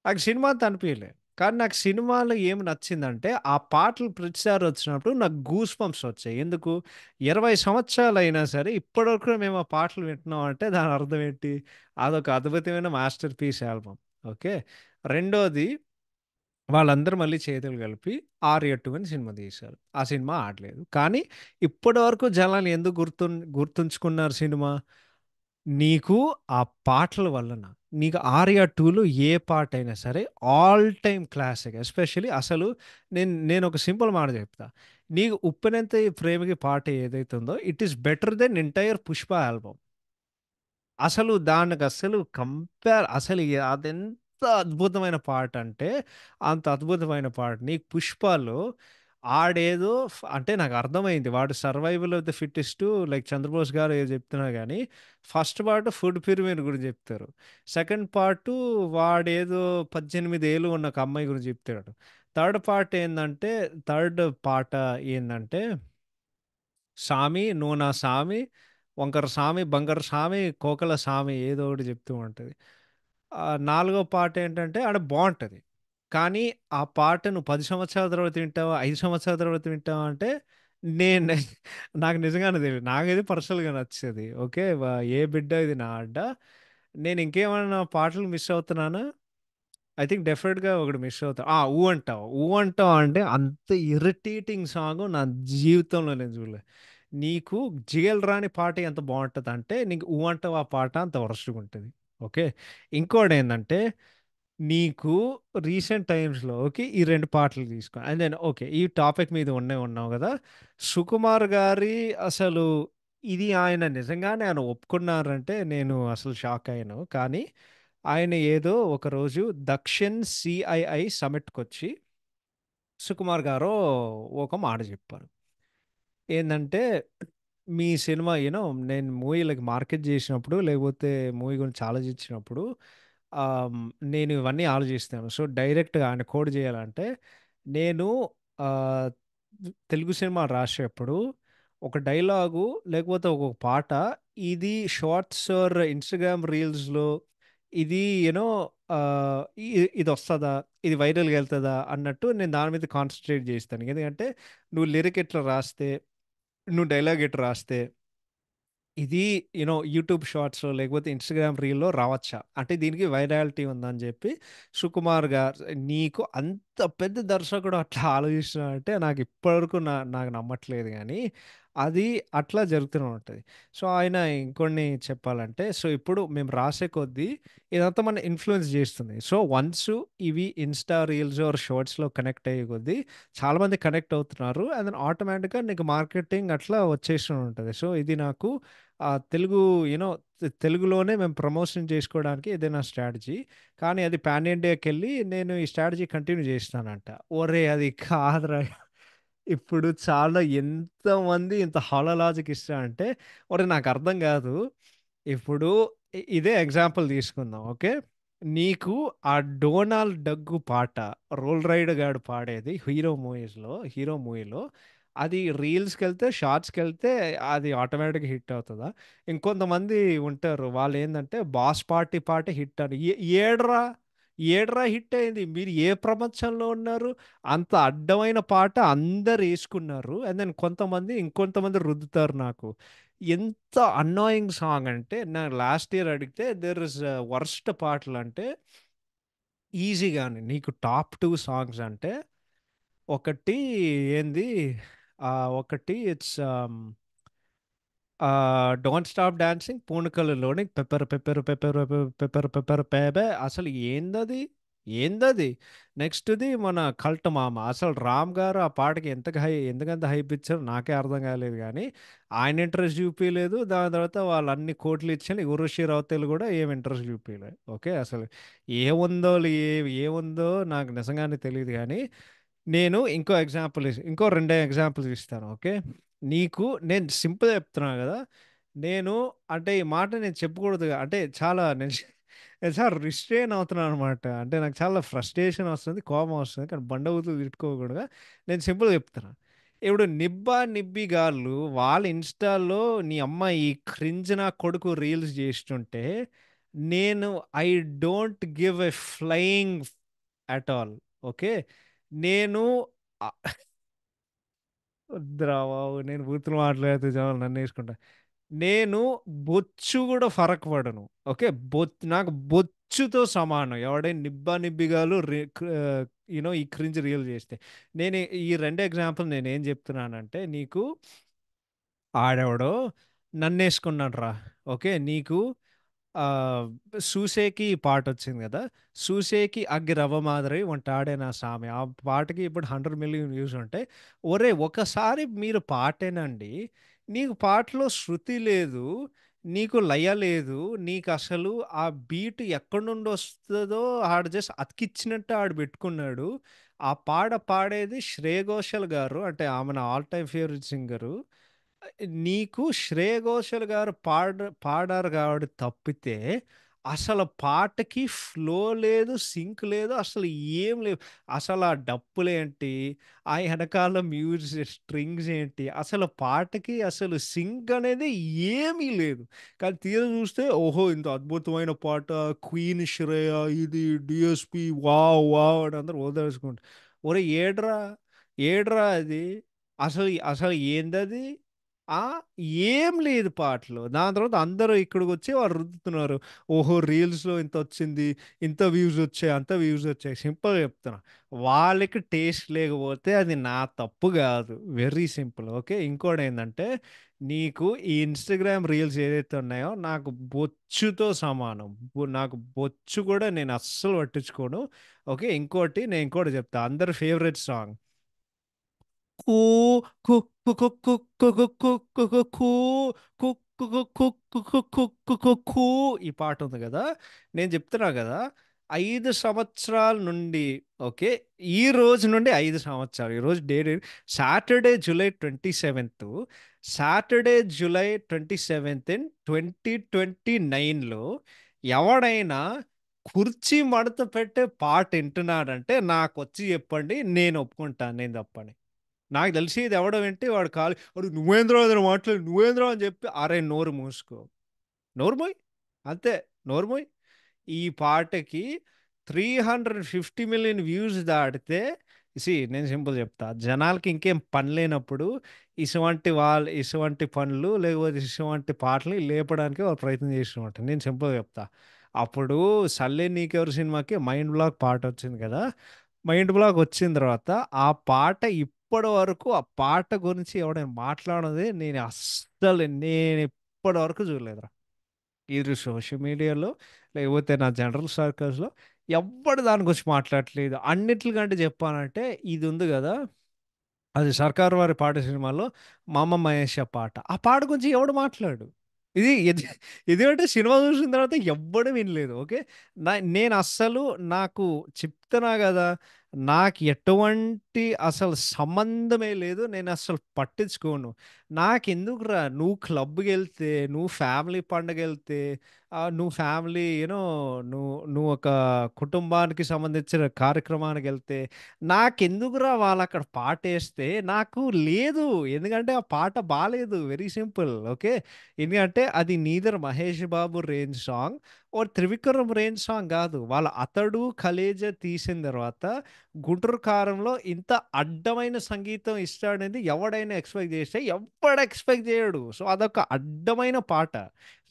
Speaker 1: నాకు సినిమా అంత అనిపియలే. కానీ నాకు సినిమాలో ఏమి నచ్చిందంటే, ఆ పాటలు ప్రతిసారి వచ్చినప్పుడు నాకు గూస్ బంప్స్ వచ్చాయి. ఎందుకు? 20 సంవత్సరాలయినా సరే ఇప్పటివరకు మేము ఆ పాటలు వింటున్నాం అంటే దాని అర్థం ఏంటి? అదొక అద్భుతమైన మాస్టర్ పీస్ ఆల్బమ్. ఓకే. రెండోది వాళ్ళందరూ మళ్ళీ చేతులు కలిపి 'ఆర్య 2' అని సినిమా తీశారు. ఆ సినిమా ఆడలేదు. కానీ ఇప్పటివరకు జనాలు ఎందుకు గుర్తుంచుకున్నారు సినిమా? నీకు ఆ పాటల వలన. నీకు 'ఆర్య 2లో ఏ పాటైనా సరే ఆల్ టైమ్ క్లాసిక్. ఎస్పెషల్లీ అసలు నేనొక సింపుల్ మాట చెప్తా. నీకు 'ఉప్పెనంత ప్రేమకి' పాట ఏదైతే ఉందో it is better than entire 'Pushpa' album. అసలు దానికస్సలు అసలు అదెంత అద్భుతమైన పాటంటే, అంత అద్భుతమైన పాట. నీకు 'పుష్పలో' ఆడేదో అంటే నాకర్థమైంది. వాడు 'survival of the fittest' like 'Chandrabose' garu ఏదో చెప్తున్నారు గానీ, ఫస్ట్ పార్ట్ ఫుడ్ పిరమిడ్ గురించి చెప్తారు. సెకండ్ పార్టు వాడేదో 18 ఏళ్ళు ఉన్న ఒక అమ్మాయి గురించి చెప్తాడు. థర్డ్ పార్ట్ ఏందంటే, థర్డ్ పాట ఏందంటే సామి, నువ్వు నా సామి, వంకర సామి, బంగారు సామి, కోకల సామి ఏదో ఒకటి చెప్తూ ఉంటది. నాలుగో పాటేంటంటే ఆడ బావుంటది. కానీ ఆ పాట నువ్వు 10 సంవత్సరాల తర్వాత వింటావా? 5 సంవత్సరాల తర్వాత వింటావా? అంటే నేను నాకు నిజంగానే తెలీదు. నాకైతే పర్సనల్‌గా నచ్చేది. ఓకే. ఏ బిడ్డ ఇది నా అడ్డ. నేను ఇంకేమన్నా పాటలు మిస్ అవుతున్నానా? ఐ థింక్ డెఫినిట్‌గా ఒకటి మిస్ అవుతా. 'ఊ అంటావా'. 'ఊ అంటావా' అంటే అంత ఇరిటేటింగ్ సాంగ్ నా జీవితంలో నేను చూడలే. నీకు 'జిగేల్ రాణి' పాట ఎంత బావుంటదంటే, నీకు 'ఊ అంటావా' పాట అంత వరస్ట్‌గా ఉంటది. ఓకే. ఇంకోటేందంటే, నీకు రీసెంట్ టైమ్స్‌లో ఓకే. ఈ 2 పాటలు తీసుకో. And then okay. ఈ టాపిక్ మీద ఉన్నావు గదా! 'సుకుమార్' గారి అసలు ఆయన నిజంగానే ఆయన ఒప్పుకున్నారంటే నేను అసలు షాక్ అయ్యాను. కానీ ఆయన ఏదో ఒకరోజు దక్షిణ్ సీఐఐ సమిట్‌కొచ్చి సుకుమార్ గారు ఒక మాట చెప్పారు. ఏందంటే, మీ సినిమా నేను మూవీలకి మార్కెట్ చేసినప్పుడు లేకపోతే మూవీ గురించి ఆలోచించినప్పుడు ఆమ్, నేను ఇవన్నీ ఆలోచిస్తాను. సో డైరెక్ట్గా ఆయన కోడ్ చేయాలంటే నేను ఆ, తెలుగు సినిమా రాసేటప్పుడు ఒక డైలాగు లేకపోతే ఒక పాట ఇది షార్ట్స్ ఆర్ ఇన్స్టాగ్రామ్ రీల్స్లో ఇది యూనో ఇది వస్తుందా, ఇది వైరల్గా వెళ్తుందా అన్నట్టు నేను దాని మీద కాన్సన్ట్రేట్ చేస్తాను. ఎందుకంటే నువ్వు లిరిక్ ఎట్లా రాస్తే, నువ్వు డైలాగ్ ఎట్లా రాస్తే ఇది యూట్యూబ్ షార్ట్స్ లేకపోతే ఇన్స్టాగ్రామ్ రీల్లో రావచ్చా, అంటే దీనికి వైరాలిటీ ఉందని చెప్పి సుకుమార్ గారు, నీకు అంత పెద్ద దర్శకుడు అట్లా ఆలోచిస్తున్నా అంటే నాకు ఇప్పటివరకు నాకు నమ్మట్లేదు. కానీ అది అట్లా జరుగుతూనే ఉంటుంది. సో ఆయన ఇంకొన్ని చెప్పాలంటే, సో ఇప్పుడు మేము రాసే కొద్దీ ఇదంతా మన ఇన్ఫ్లుయెన్స్ చేస్తుంది. సో వన్స్ ఇవి ఇన్స్టా రీల్స్ ఆర్ షార్ట్స్లో కనెక్ట్ అయ్యే కొద్దీ చాలామంది కనెక్ట్ అవుతున్నారు, అండ్ దెన్ ఆటోమేటిక్గా నీకు మార్కెటింగ్ అట్లా వచ్చేస్తూ ఉంటుంది. సో ఇది నాకు తెలుగు యూనో తెలుగులోనే మేము ప్రమోషన్ చేసుకోవడానికి ఏదైనా స్ట్రాటజీ. కానీ అది పాన్ ఇండియాకి వెళ్ళి నేను ఈ స్ట్రాటజీ కంటిన్యూ చేస్తానంట. ఒరే అది కాదురా, ఇప్పుడు చాలా ఎంతమంది ఇంత హాలో లాజిక్ ఇస్తా అంటే, ఒరే నాకు అర్థం కాదు. ఇప్పుడు ఇదే ఎగ్జాంపుల్ తీసుకుందాం, ఓకే. నీకు ఆ డోనాల్డ్ డగ్గు పాట రోల్ రైడ్ గాడు పాడేది హీరో మూవీలో అది రీల్స్కి వెళ్తే షార్ట్స్కి వెళ్తే అది ఆటోమేటిక్గా హిట్ అవుతుందా? ఇంకొంతమంది ఉంటారు, వాళ్ళు ఏంటంటే బాస్ పార్టీ పాట హిట్ అని ఏడ్రా, ఏడ్రా హిట్ అయింది, మీరు ఏ ప్రపంచంలో ఉన్నారు? అంత అడ్డమైన పాట అందరు వేసుకున్నారు, అండ్ దెన్ ఇంకొంతమంది రుద్దుతారు నాకు. ఎంత అన్నాయింగ్ సాంగ్ అంటే, నా లాస్ట్ ఇయర్ అడిగితే దేర్ ఇస్ వర్స్ట్ పాటలు అంటే ఈజీగానే నీకు టాప్ 2 సాంగ్స్ అంటే ఒకటి ఏంది, ఒకటి ఇట్స్ డోంట్ స్టాప్ డాన్సింగ్ పూనకలలోని pepper pepper pepper pepper pepper పేబే, అసలు ఏందది. నెక్స్ట్ది మన కల్ట్ మామ, అసలు రామ్ గారు ఆ పాటకి ఎందుకంత హైప్ ఇచ్చారో నాకే అర్థం కాలేదు. కానీ ఆయన ఇంట్రెస్ట్ చూపించలేదు, దాని తర్వాత వాళ్ళు అన్ని కోట్లు ఇచ్చిన ఉర్వశి రౌతేలు కూడా ఏం ఇంట్రెస్ట్ చూపించలేదు. ఓకే, అసలు ఏముందో ఏముందో నాకు నిజంగానే తెలియదు. కానీ నేను ఇంకో 2 ఎగ్జాంపుల్స్ ఇస్తాను, ఓకే. నీకు నేను సింపుల్ చెప్తున్నాను కదా. నేను అంటే ఈ మాట నేను చెప్పకూడదు, అంటే నేను చాలా రిస్ట్రెయిన్ అవుతున్నాను అనమాట. అంటే నాకు చాలా ఫ్రస్ట్రేషన్ వస్తుంది, కోపం వస్తుంది, కానీ బండబూతులు తిట్టుకోకూడదుగా. నేను సింపుల్ చెప్తున్నా. ఇప్పుడు నిబ్బా నిబ్బి గాళ్ళు వాళ్ళ ఇన్స్టాల్లో నీ అమ్మ ఈ క్రింజ్ నా కొడుకు రీల్స్ చేస్తుంటే నేను I don't give a flying at all, okay. నేను ఆ, వద్దురా బాబు, నేను బూతులు మాట్లాడితే చాలు నన్ను వేసుకుంటా. నేను బొచ్చు కూడా ఫరక్ పడను, ఓకే. నాకు బొచ్చుతో సమానం ఎవడైనా నిబ్బా నిబ్బిగాలు ఈ క్రింజ్ రియల్ చేస్తే. నేను ఈ 2 ఎగ్జాంపుల్ నేను ఏం చెప్తున్నానంటే, నీకు ఆడెవడో నన్నేసుకున్నాడు రా, ఓకే. నీకు ఆ సూసేకి ఈ పాట వచ్చింది కదా, సూసేకి అగ్గి రవ్వ మాదిరి వంటాడే నా సామె, ఆ పాటకి ఇప్పుడు 100 మిలియన్ వ్యూస్ ఉంటాయి. ఒరే ఒకసారి మీరు పాటేనండి, నీకు పాటలో శృతి లేదు, నీకు లయ లేదు, నీకు అసలు ఆ బీట్ ఎక్కడి నుండి వస్తుందో ఆడు జస్ట్ అతికిచ్చినట్టు ఆడు పెట్టుకున్నాడు. ఆ పాడేది శ్రేయ ఘోషల్ గారు, అంటే ఆమె నా ఆల్ టైమ్ ఫేవరెట్ సింగరు. నీకు శ్రేయ ఘోషల్ గారు పాడారు కాబట్టి తప్పితే అసలు పాటకి ఫ్లో లేదు, సింక్ లేదు, అసలు ఏం లేదు. అసలు ఆ డప్పులేంటి, ఆ వెనకాల మ్యూజిక్ స్ట్రింగ్స్ ఏంటి, అసలు పాటకి అసలు సింక్ అనేది ఏమీ లేదు. కానీ తీర చూస్తే ఓహో ఇంత అద్భుతమైన పాట, క్వీన్ శ్రేయ, ఇది డిఎస్పి, వావ్ వావ్ అని అందరూ ఓదార్చుకుంటారు. ఒరే ఏడ్రా, ఏడ్రా అది, అసలు అసలు ఏందది. ఆ ఏం లేదు పాటలు. దాని తర్వాత అందరూ ఇక్కడికి వచ్చి వాళ్ళు రుద్దుతున్నారు. ఓహో రీల్స్లో ఇంత వచ్చింది, ఇంత వ్యూస్ వచ్చాయి, అంత వ్యూస్ వచ్చాయి. సింపుల్ చెప్తున్నా, వాళ్ళకి టేస్ట్ లేకపోతే అది నా తప్పు కాదు. Very simple, okay. ఇంకోటి ఏంటంటే, నీకు ఈ ఇన్స్టాగ్రామ్ రీల్స్ ఏదైతే ఉన్నాయో నాకు బొచ్చుతో సమానం. నాకు బొచ్చు కూడా నేను అస్సలు పట్టించుకోను, ఓకే. నేను ఇంకోటి చెప్తా, అందరి ఫేవరెట్ సాంగ్ కూ కు కు కు కు కు కు కు కు కు కూ కు కు కు కు కు కు కు కు కు కూ, ఈ పాట ఉంది కదా. నేను చెప్తున్నా కదా, 5 సంవత్సరాల నుండి ఓకే. ఈ రోజు నుండి 5 సంవత్సరాలు. ఈరోజు Saturday July 27 Saturday July 27 in 2029లో ఎవడైనా కుర్చీ మడత పెట్టే పాట వింటున్నాడంటే నాకొచ్చి చెప్పండి. నేను ఒప్పుకుంటాను. నేను తప్పని. నాకు తెలిసి ఇది ఎవడో వింటే వాడు కాలు "అరే నువ్వేంద్రా ఏదైనా మాట్లాడు నువ్వేంద్రా" అని చెప్పి అరే నోరు మూసుకో. నోర్మోయ్ అంతే. నోర్మోయ్ ఈ పాటకి 350 మిలియన్ వ్యూస్ దాటితే నేను సింపుల్ చెప్తా జనాలకి ఇంకేం పని లేనప్పుడు ఇటువంటి పనులు లేకపోతే ఇటువంటి పాటలు లేపడానికి వాళ్ళు ప్రయత్నం చేస్తూ ఉంటారు. నేను సింపుల్ చెప్తా. అప్పుడు సల్లే నీకెవరు సినిమాకి మైండ్ బ్లాక్ పాట వచ్చింది కదా. మైండ్ బ్లాక్ వచ్చిన తర్వాత ఆ పాట ఇప్పటి వరకు ఆ పాట గురించి ఎవడైనా మాట్లాడేది నేను ఇప్పటి వరకు చూడలేదురా. ఇది సోషల్ మీడియాలో లేకపోతే నా జనరల్ సర్కిల్స్లో ఎవ్వడు దాని గురించి మాట్లాడట్లేదు. అన్నిట్లకంటే చెప్పాలంటే ఇది ఉంది కదా, అది 'సర్కారు వారి పాట' సినిమాలో 'మామ మహేష' పాట. ఆ పాట గురించి ఎవడు మాట్లాడు. ఇది ఇదేంటే సినిమా చూసిన తర్వాత ఎవ్వడు వినలేదు. ఓకే. నేను అస్సలు నాకు చెప్తున్నా గదా! నాకు ఎటువంటి అసలు సంబంధమే లేదు. నేను అస్సలు పట్టించుకోను. నాకెందుకురా నువ్వు క్లబ్‌కెళ్తే, నువ్వు ఫ్యామిలీ పండగెళ్తే, నువ్వు ఫ్యామిలీ నువ్వు ఒక కుటుంబానికి సంబంధించిన కార్యక్రమానికెళ్తే నాకెందుకురా వాళ్ళక్కడ పాటేస్తే నాకు లేదు. ఎందుకంటే ఆ పాట బాలేదు. Very simple. ఓకే. ఎందుకంటే అది neither 'Mahesh Babu' range song or 'Trivikram' range song గాదు. వాళ్ళ 'అతడు ఖలేజా' తీసిన తర్వాత 'గుంటూరు కారంలో' ఇంత అడ్డమైన సంగీతం ఇస్తాడని ఎవడైనా ఎక్స్‌పెక్ట్ చేస్తే ఎవ్వడు ఎక్స్‌పెక్ట్ చేయడు. సో, అదొక అడ్డమైన పాట.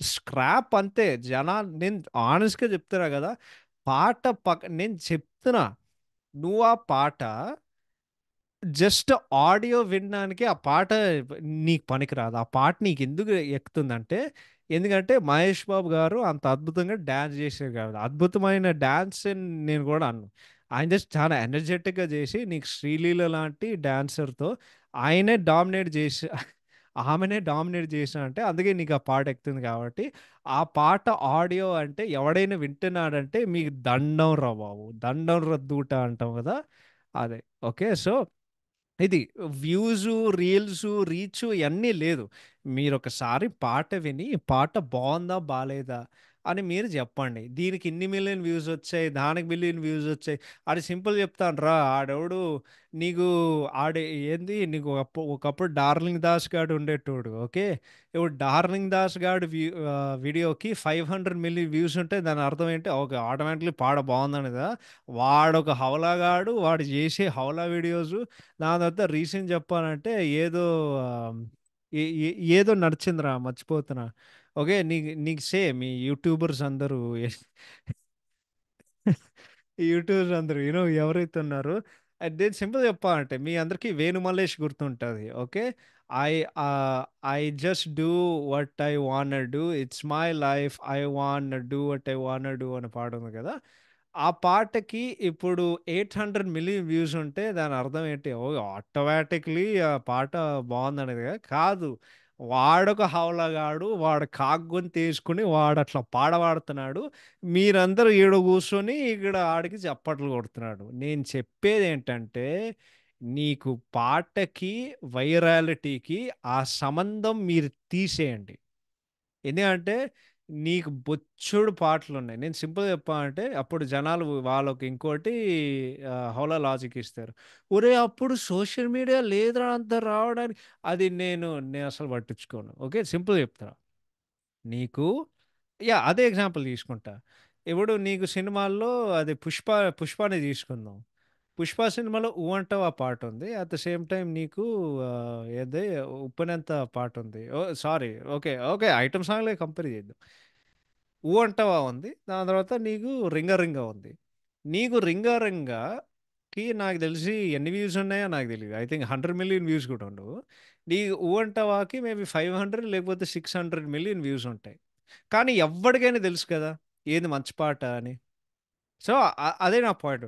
Speaker 1: స్క్రాప్ అంతే. నేను హానెస్ట్‌గా చెప్తున్నా గదా! పాట నేను చెప్తున్నా. నువ్వు ఆ పాట జస్ట్ ఆడియో వినడానికి ఆ పాట నీకు పనికిరాదు. ఆ పాట నీకెందుకు ఎక్కుతుందంటే, ఎందుకంటే 'మహేష్ బాబు' గారు అంత అద్భుతంగా డాన్స్ చేశారు కాబట్టి. అద్భుతమైన డాన్స్ అని నేను గూడా అనను. ఆయన జస్ట్ చాలా ఎనర్జెటిక్‌గా చేసి, నీకు 'శ్రీలీల' లాంటి డాన్సర్‌తో ఆయనే డామినేట్ చేసి ఆమెనే డామినేట్ చేసినా అందుకే నీకు ఆ పాట ఎక్కుతుంది కాబట్టి, ఆ పాట ఆడియో అంటే ఎవడైనా వింటున్నాడంటే మీకు దండం రా బాబు! దండం రా దూట అంటాం గదా! అదే. ఓకే. సో ఇది వ్యూసు, రీల్సు, రీచు ఇయన్నీ లేదు. మీరొకసారి పాట విని, పాట బావుందా? బాలేదా? అని మీరు జెప్పండి. దీనికి ఇన్ని మిలియన్ వ్యూసొచ్చాయి, దానికి మిలియన్ వ్యూసొచ్చాయి. ఆడు సింపుల్ చెప్తానురా ఆడెవడు నీకు ఆడు ఏంది నీకు ఒకప్పుడు 'డార్లింగ్ దాస్' గాడు ఉండేటోడు. ఓకే. ఇప్పుడు 'డార్లింగ్ దాస్' గాడి వీడియోకి 500 మిలియన్ వ్యూస్ ఉంటే దాని అర్థం ఏంటి? ఓకే. ఆటోమేటిక్‌లీ పాట బావుందని కదా! వాడొక హవలాగాడు. వాడు జేసే హవలా వీడియోసు దాని తర్వాత రీసెంట్ చెప్పాలంటే ఏదో ఆహ్, ఏ ఏ ఏదో నడిచిందిరా మర్చిపోతున్నా. ఓకే. నీకు నీకు సేమ్ ఈ యూట్యూబర్స్ అందరూ ఈ యూట్యూబర్స్ అందరూ ఎవరైతే ఉన్నారో నేను సింపుల్ చెప్పాలంటే మీ అందరికీ 'వేణు మల్లేష్' గుర్తుంటది. ఓకే. ఐ ఆహ్, I just do what I wanna do. It's my life. I wanna do what I wanna do అనే పాట ఉంది కదా! ఆ పాటకి ఇప్పుడు 800 మిలియన్ వ్యూస్ ఉంటే దాని అర్థం ఏంటి? ఓహ్! ఆటోమేటిక్‌లీ ఆ పాట బావుందనేది కాదు. వాడొక హవలగాడు. వాడు కాగ్గొంతేసుకొని వాడట్లా పాడుతున్నాడు. మీరందరూ ఈడ కూర్చొని ఇక్కడ ఆడికి చప్పట్లు కొడుతున్నాడు. నేను చెప్పేదేంటంటే, నీకు పాటకి, వైరాలిటీకి ఆ సంబంధం మీరు తీసేయండి. ఎందుకంటే, నీకు బొచ్చెడు పాటలున్నాయి. నేను సింపుల్‌గా చెప్పాలంటే, అప్పుడు జనాలు వాళ్ళకి ఇంకోటి హౌలా లాజిక్ ఇస్తారు. ఒరేయ్! అప్పుడు సోషల్ మీడియా లేదురా అంత రావడానికి. అది నేనసలు పట్టించుకోను. ఓకే. సింపుల్‌గా చెప్తున్నా. నీకు అదే ఎగ్జాంపుల్ తీసుకుంటా. ఇప్పుడు నీకు సినిమాల్లో అది 'పుష్పనే' తీసుకుందాం. 'పుష్ప' సినిమాలో 'ఊ అంటావా' పాటుంది. అట్ ద సేమ్ టైమ్ నీకు ఏది 'ఉప్పెనంత' పాటుంది. Oh! Sorry. Okay. Okay. Item సాంగ్‌లే కంపేర్ చేద్దాం. 'ఊ అంటావా' ఉంది. దాని తర్వాత నీకు 'రింగా రింగా' ఉంది. నీకు 'రింగా రింగా'కి నాకు తెలిసి ఎన్ని వ్యూస్ ఉన్నాయో నాకు తెలీదు. ఐ థింక్ 100 మిలియన్ వ్యూస్ కూడా ఉండవు. నీ 'ఊ అంటావా'కి మేబీ 500 లేకపోతే 600 మిలియన్ వ్యూస్ ఉంటాయి. కానీ ఎవ్వడికైనా తెలుసు కదా! ఏది మంచి పాట అని. సో, అదే నా పాయింట్.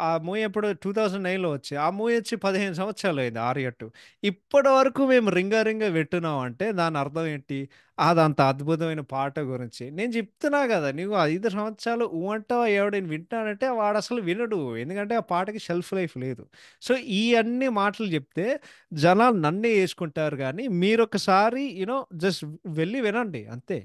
Speaker 1: ఆ మూవీ ఎప్పుడు 2009లో వచ్చి, ఆ మూవీ వచ్చి 15 సంవత్సరాలయింది 'ఆర్య 2'. ఇప్పటి వరకు మేము 'రింగా రింగా' వింటున్నామంటే దాని అర్థం ఏంటి? అదంత అద్భుతమైన పాట గురించి. నేను చెప్తున్నా గదా! నీవు 5 సంవత్సరాలు ఊ అంటావా ఎవడైనా వింటానంటే వాడసలు వినడు. ఎందుకంటే ఆ పాటకి షెల్ఫ్ లైఫ్ లేదు. సో, ఈ అన్ని మాటలు చెప్తే జనాలు నన్నే యేసుకుంటారు గానీ, మీరొకసారి జస్ట్ వెళ్లి వినండి అంతే.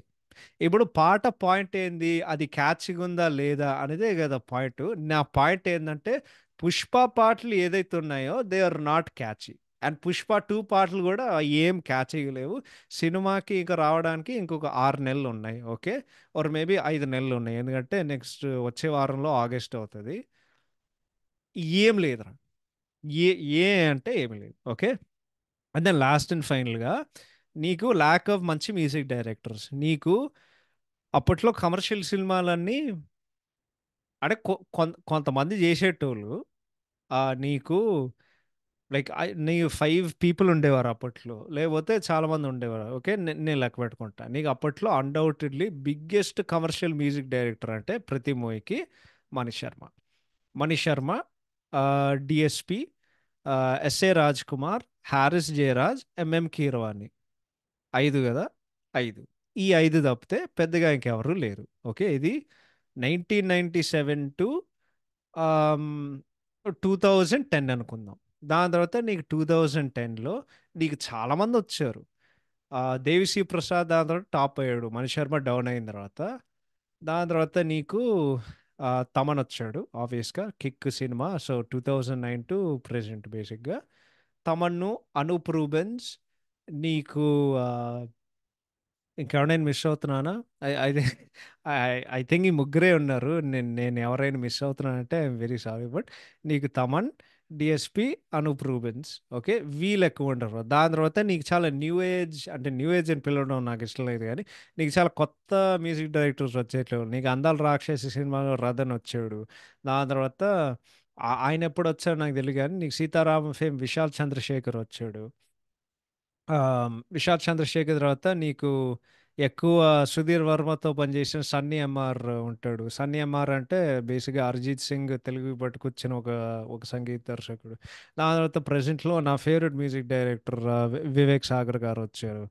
Speaker 1: ఇప్పుడు పాట పాయింట్ ఏంది? అది క్యాచ్‌గా ఉందా? లేదా? అనేదే గదా పాయింటు. నా పాయింట్ ఏందంటే 'పుష్ప' పాటలు ఏదైతే ఉన్నాయో they are not catchy. And 'Pushpa 2' పాటలు గూడా ఏం క్యాచీగా లేవు. సినిమాకి ఇక రావడానికి ఇంకొక 6 నెలలున్నాయి. ఓకే. Or maybe 5 నెలలున్నాయి. ఎందుకంటే నెక్స్ట్ వచ్చే వారంలో ఆగస్ట్ అవుతది. ఏం లేదురా. ఏ ఏ అంటే ఏమి లేదు. Okay. And then last and ఫైనల్‌గా నీకు ల్యాక్ ఆఫ్ మంచి మ్యూజిక్ డైరెక్టర్స్. నీకు అప్పట్లో కమర్షియల్ సినిమాలన్నీ అంటే కొంతమంది చేసేటోళ్ళు నీకు లైక్ నీకు 5 పీపుల్ ఉండేవారు అప్పట్లో. లేకపోతే చాలామంది ఉండేవారు. ఓకే. నేను లెక్క పెట్టుకుంటా. నీకు అప్పట్లో undoubtedly biggest commercial music director అంటే ప్రతి మూవీకి Manish Sharma. Manish Sharma, DSP, SA Raj Kumar, Harris Jayaraj, MM Keeravani. 5 గదా! 5. ఈ 5 తప్పితే పెద్దగా ఇంకెవరు లేరు. ఓకే. ఇది 1997 టు ఆహ్, 2010 అనుకుందాం. దాని తర్వాత నీకు 2010లో నీకు చాలామందొచ్చారు. 'దేవిశ్రీ ప్రసాద్' దాని తర్వాత టాప్ అయ్యాడు. 'మణి శర్మ' డౌన్ అయిన తర్వాత. దాని తర్వాత నీకు 'తమన్' వచ్చాడు ఆబ్వియస్‌గా 'కిక్' సినిమా. సో, 2009 టు ప్రెజెంట్ బేసిక్‌గా. 'తమన్ను', 'అనూప్ రూబెన్స్' నీకు ఆహ్ ఇంకెవరైనా మిస్ అవుతున్నానా? ఐ థింక్ ఐ థింక్ ఈ ముగ్గురే ఉన్నారు. నేను ఎవరైనా మిస్ అవుతున్నానంటే ఐయామ్ వెరీ సారీ. బట్ నీకు తమన్, డీఎస్‌పీ, అనూప్ రూబెన్స్. ఓకే. వీళ్ళు ఎక్కువుంటారు. దాని తర్వాత నీకు చాలా న్యూ ఏజ్ అంటే న్యూ ఏజ్ అని పిలవడం నాకు ఇష్టం లేదు గానీ, నీకు చాలా కొత్త మ్యూజిక్ డైరెక్టర్స్ వచ్చేట్లు. నీకు 'అందాల రాక్షసి' సినిమాలో రతన్ వచ్చాడు. దాని తర్వాత ఆయన ఎప్పుడొచ్చాడో నాకు తెలీదు గానీ, నీకు 'సీతారామం' ఫేమ్ విశాల్ చంద్రశేఖర్ వచ్చాడు. 'విశాల్ చంద్రశేఖర్' తర్వాత నీకు ఎక్కువ 'సుధీర్ వర్మతో' పనిచేసిన 'సన్నీ ఎంఆర్' ఉంటాడు. 'సన్నీ ఎంఆర్' అంటే బేసిక్‌గా 'అరిజిత్ సింగ్' తెలుగుకి పట్టుకొచ్చిన ఒక సంగీత దర్శకుడు. దాని తర్వాత ప్రెజెంట్‌లో నా favourite music director 'Vivek Sagar' గారొచ్చారు.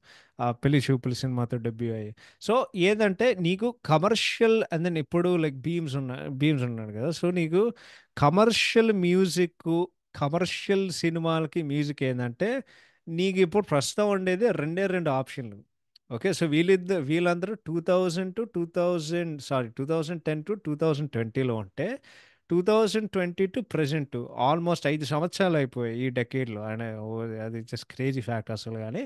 Speaker 1: 'పెళ్లి చూపులు' సినిమాతో డెబ్యూ అయ్యి. సో, ఏదంటే నీకు కమర్షియల్ అండ్ దెన్ ఇప్పుడు లైక్ 'భీమ్స్' ఉన్నాడు కదా! సో, నీకు కమర్షియల్ మ్యూజిక్కు, కమర్షియల్ సినిమాలకి మ్యూజిక్ ఏందంటే నీకిప్పుడు ప్రస్తుతం ఉండేది రెండే 2 ఆప్షన్‌లు. ఓకే. సో, వీళ్ళందరూ 2010-2020లో ఉంటే, 2020 టు ప్రెజెంట్ ఆల్మోస్ట్ 5 సంవత్సరాలయిపోయాయి ఈ డెకేడ్‌లో. అది జస్ట్ క్రేజీ ఫ్యాక్ట్ అసలు గాని.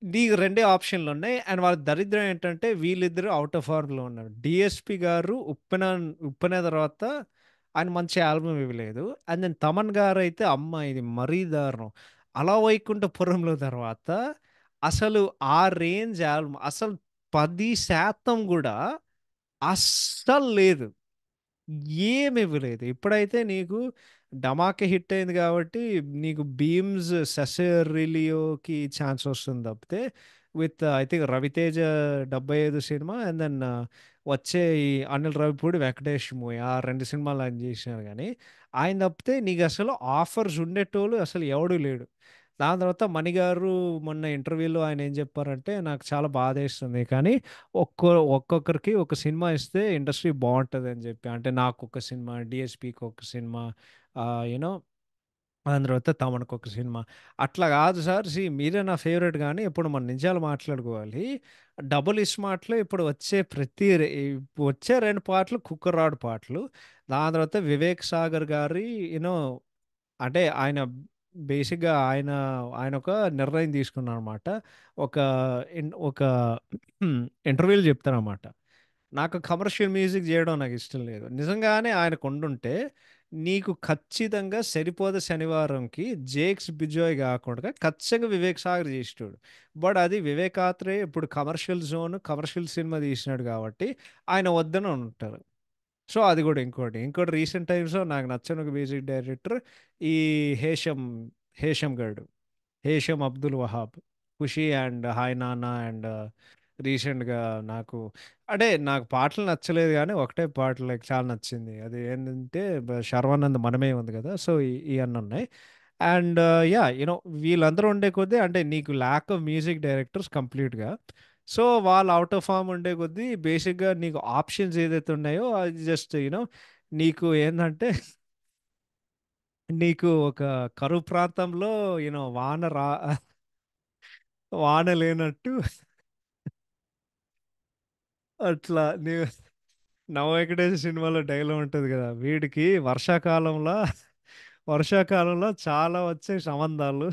Speaker 1: నీకు రెండే ఆప్షన్‌లున్నాయి. అండ్ వాళ్ళ దరిద్రం ఏంటంటే వీళ్ళిద్దరూ ఔట్ ఆఫ్ ఫార్మ్‌లో ఉన్నారు. 'డీఎస్‌పీ' గారు 'ఉప్పెన' తర్వాత ఆయన మంచి ఆల్బమ్ ఇవ్వలేదు. అండ్ దెన్ 'తమన్' గారైతే అమ్మ ఇది మరీ దారుణం. 'అల వైకుంఠపురంలో' తర్వాత అసలు ఆ రేంజ్ ఆల్బమ్ అసలు 10% గూడా అస్సలు లేదు. ఏమివ్వలేదు. ఇప్పుడైతే నీకు 'ధమాకా' హిట్ అయింది కాబట్టి నీకు 'భీమ్స్', 'సెసెరిలియో'కి ఛాన్స్ వస్తుంది తప్పితే విత్ ఐ థింక్ 'రవితేజ' 75 సినిమా అండ్ దెన్ వచ్చే ఈ 'అనిల్ రావిపూడి', 'వెంకటేష్' మూవీ ఆ 2 సినిమాలు ఆయన చేసినారు గానీ, ఆయన తప్పితే నీకసలు ఆఫర్స్ ఉండేటోళ్ళు అసలు ఎవడు లేడు. దాని తర్వాత 'మణి' గారు మొన్న ఇంటర్వ్యూలో ఆయన ఏం చెప్పారంటే, నాకు చాలా బాధేస్తుంది కానీ ఒక్కొక్కరికి ఒక సినిమా ఇస్తే ఇండస్ట్రీ బావుంటదని జెప్పి. అంటే నాకొక సినిమా, డీఎస్‌పీకి ఒక సినిమా ఆహ్, యూ నో దాని తర్వాత తమన్‌కొక సినిమా. అట్లా గాదు సార్. మీరే నా ఫేవరెట్ గానీ ఇప్పుడు మనం నిజాలు మాట్లాడుకోవాలి. 'డబుల్ ఇస్మార్ట్'లో ఇప్పుడు వచ్చే 2 పాటలు కుక్కరాడు పాటలు. దాని తర్వాత 'వివేక్ సాగర్' గారి యూ నో అంటే బేసిక్‌గా ఆయనొక నిర్ణయం తీసుకున్నారనమాట. ఒక ఒక ఇంటర్వ్యూలో చెప్తారనమాట. నాకు కమర్షియల్ మ్యూజిక్ జేయడం నాకిష్టం లేదు. నిజంగానే ఆయనకుండుంటే, నీకు ఖచ్చితంగా 'సరిపోద శనివారం'కి 'జేక్స్ బిజోయ్' గాకుండా ఖచ్చితంగా 'వివేక్ సాగర్' జేసేటోడు. బట్ అది 'వివేక్ ఆత్రేయ' ఇప్పుడు కమర్షియల్ జోన్, కమర్షియల్ సినిమా తీసినాడు గాబట్టి, ఆయన వద్దని ఉంటారు. సో, అది గూడా ఇంకోటి. ఇంకోటి రీసెంట్ టైమ్స్‌లో నాకు నచ్చని ఒక మ్యూజిక్ డైరెక్టర్ ఈ 'హేషం' గాడు. 'హేషం అబ్దుల్ వహాబ్'. 'ఖుషి' అండ్ 'హాయ్ నాన్న' అండ్ రీసెంట్‌గా నాకు అంటే నాకు పాటలు నచ్చలేదు గానీ, ఒకటే పాట లైక్ చాలా నచ్చింది. అది ఏందంటే 'శర్వానంద్ మనమే' ఉంది గదా! సో, ఇయన్నున్నాయి. And yeah! వీళ్ళందరూ ఉండే కొద్దీ అంటే నీకు ల్యాక్ ఆఫ్ మ్యూజిక్ డైరెక్టర్స్ కంప్లీట్‌గా. సో, వాళ్ళు ఔట్ ఆఫ్ ఫార్మ్ ఉండే కొద్దీ బేసిక్‌గా నీకు ఆప్షన్స్ ఏదైతే ఉన్నాయో అది జస్ట్ నీకు ఏందంటే నీకు ఒక కరువు ప్రాంతంలో వాన లేనట్టు అట్లా నవ వెంకటేష్ సినిమాలో డైలాగ్ ఉంటది కదా! వీడికి వర్షాకాలంలో చాలా వచ్చాయి సంబంధాలు.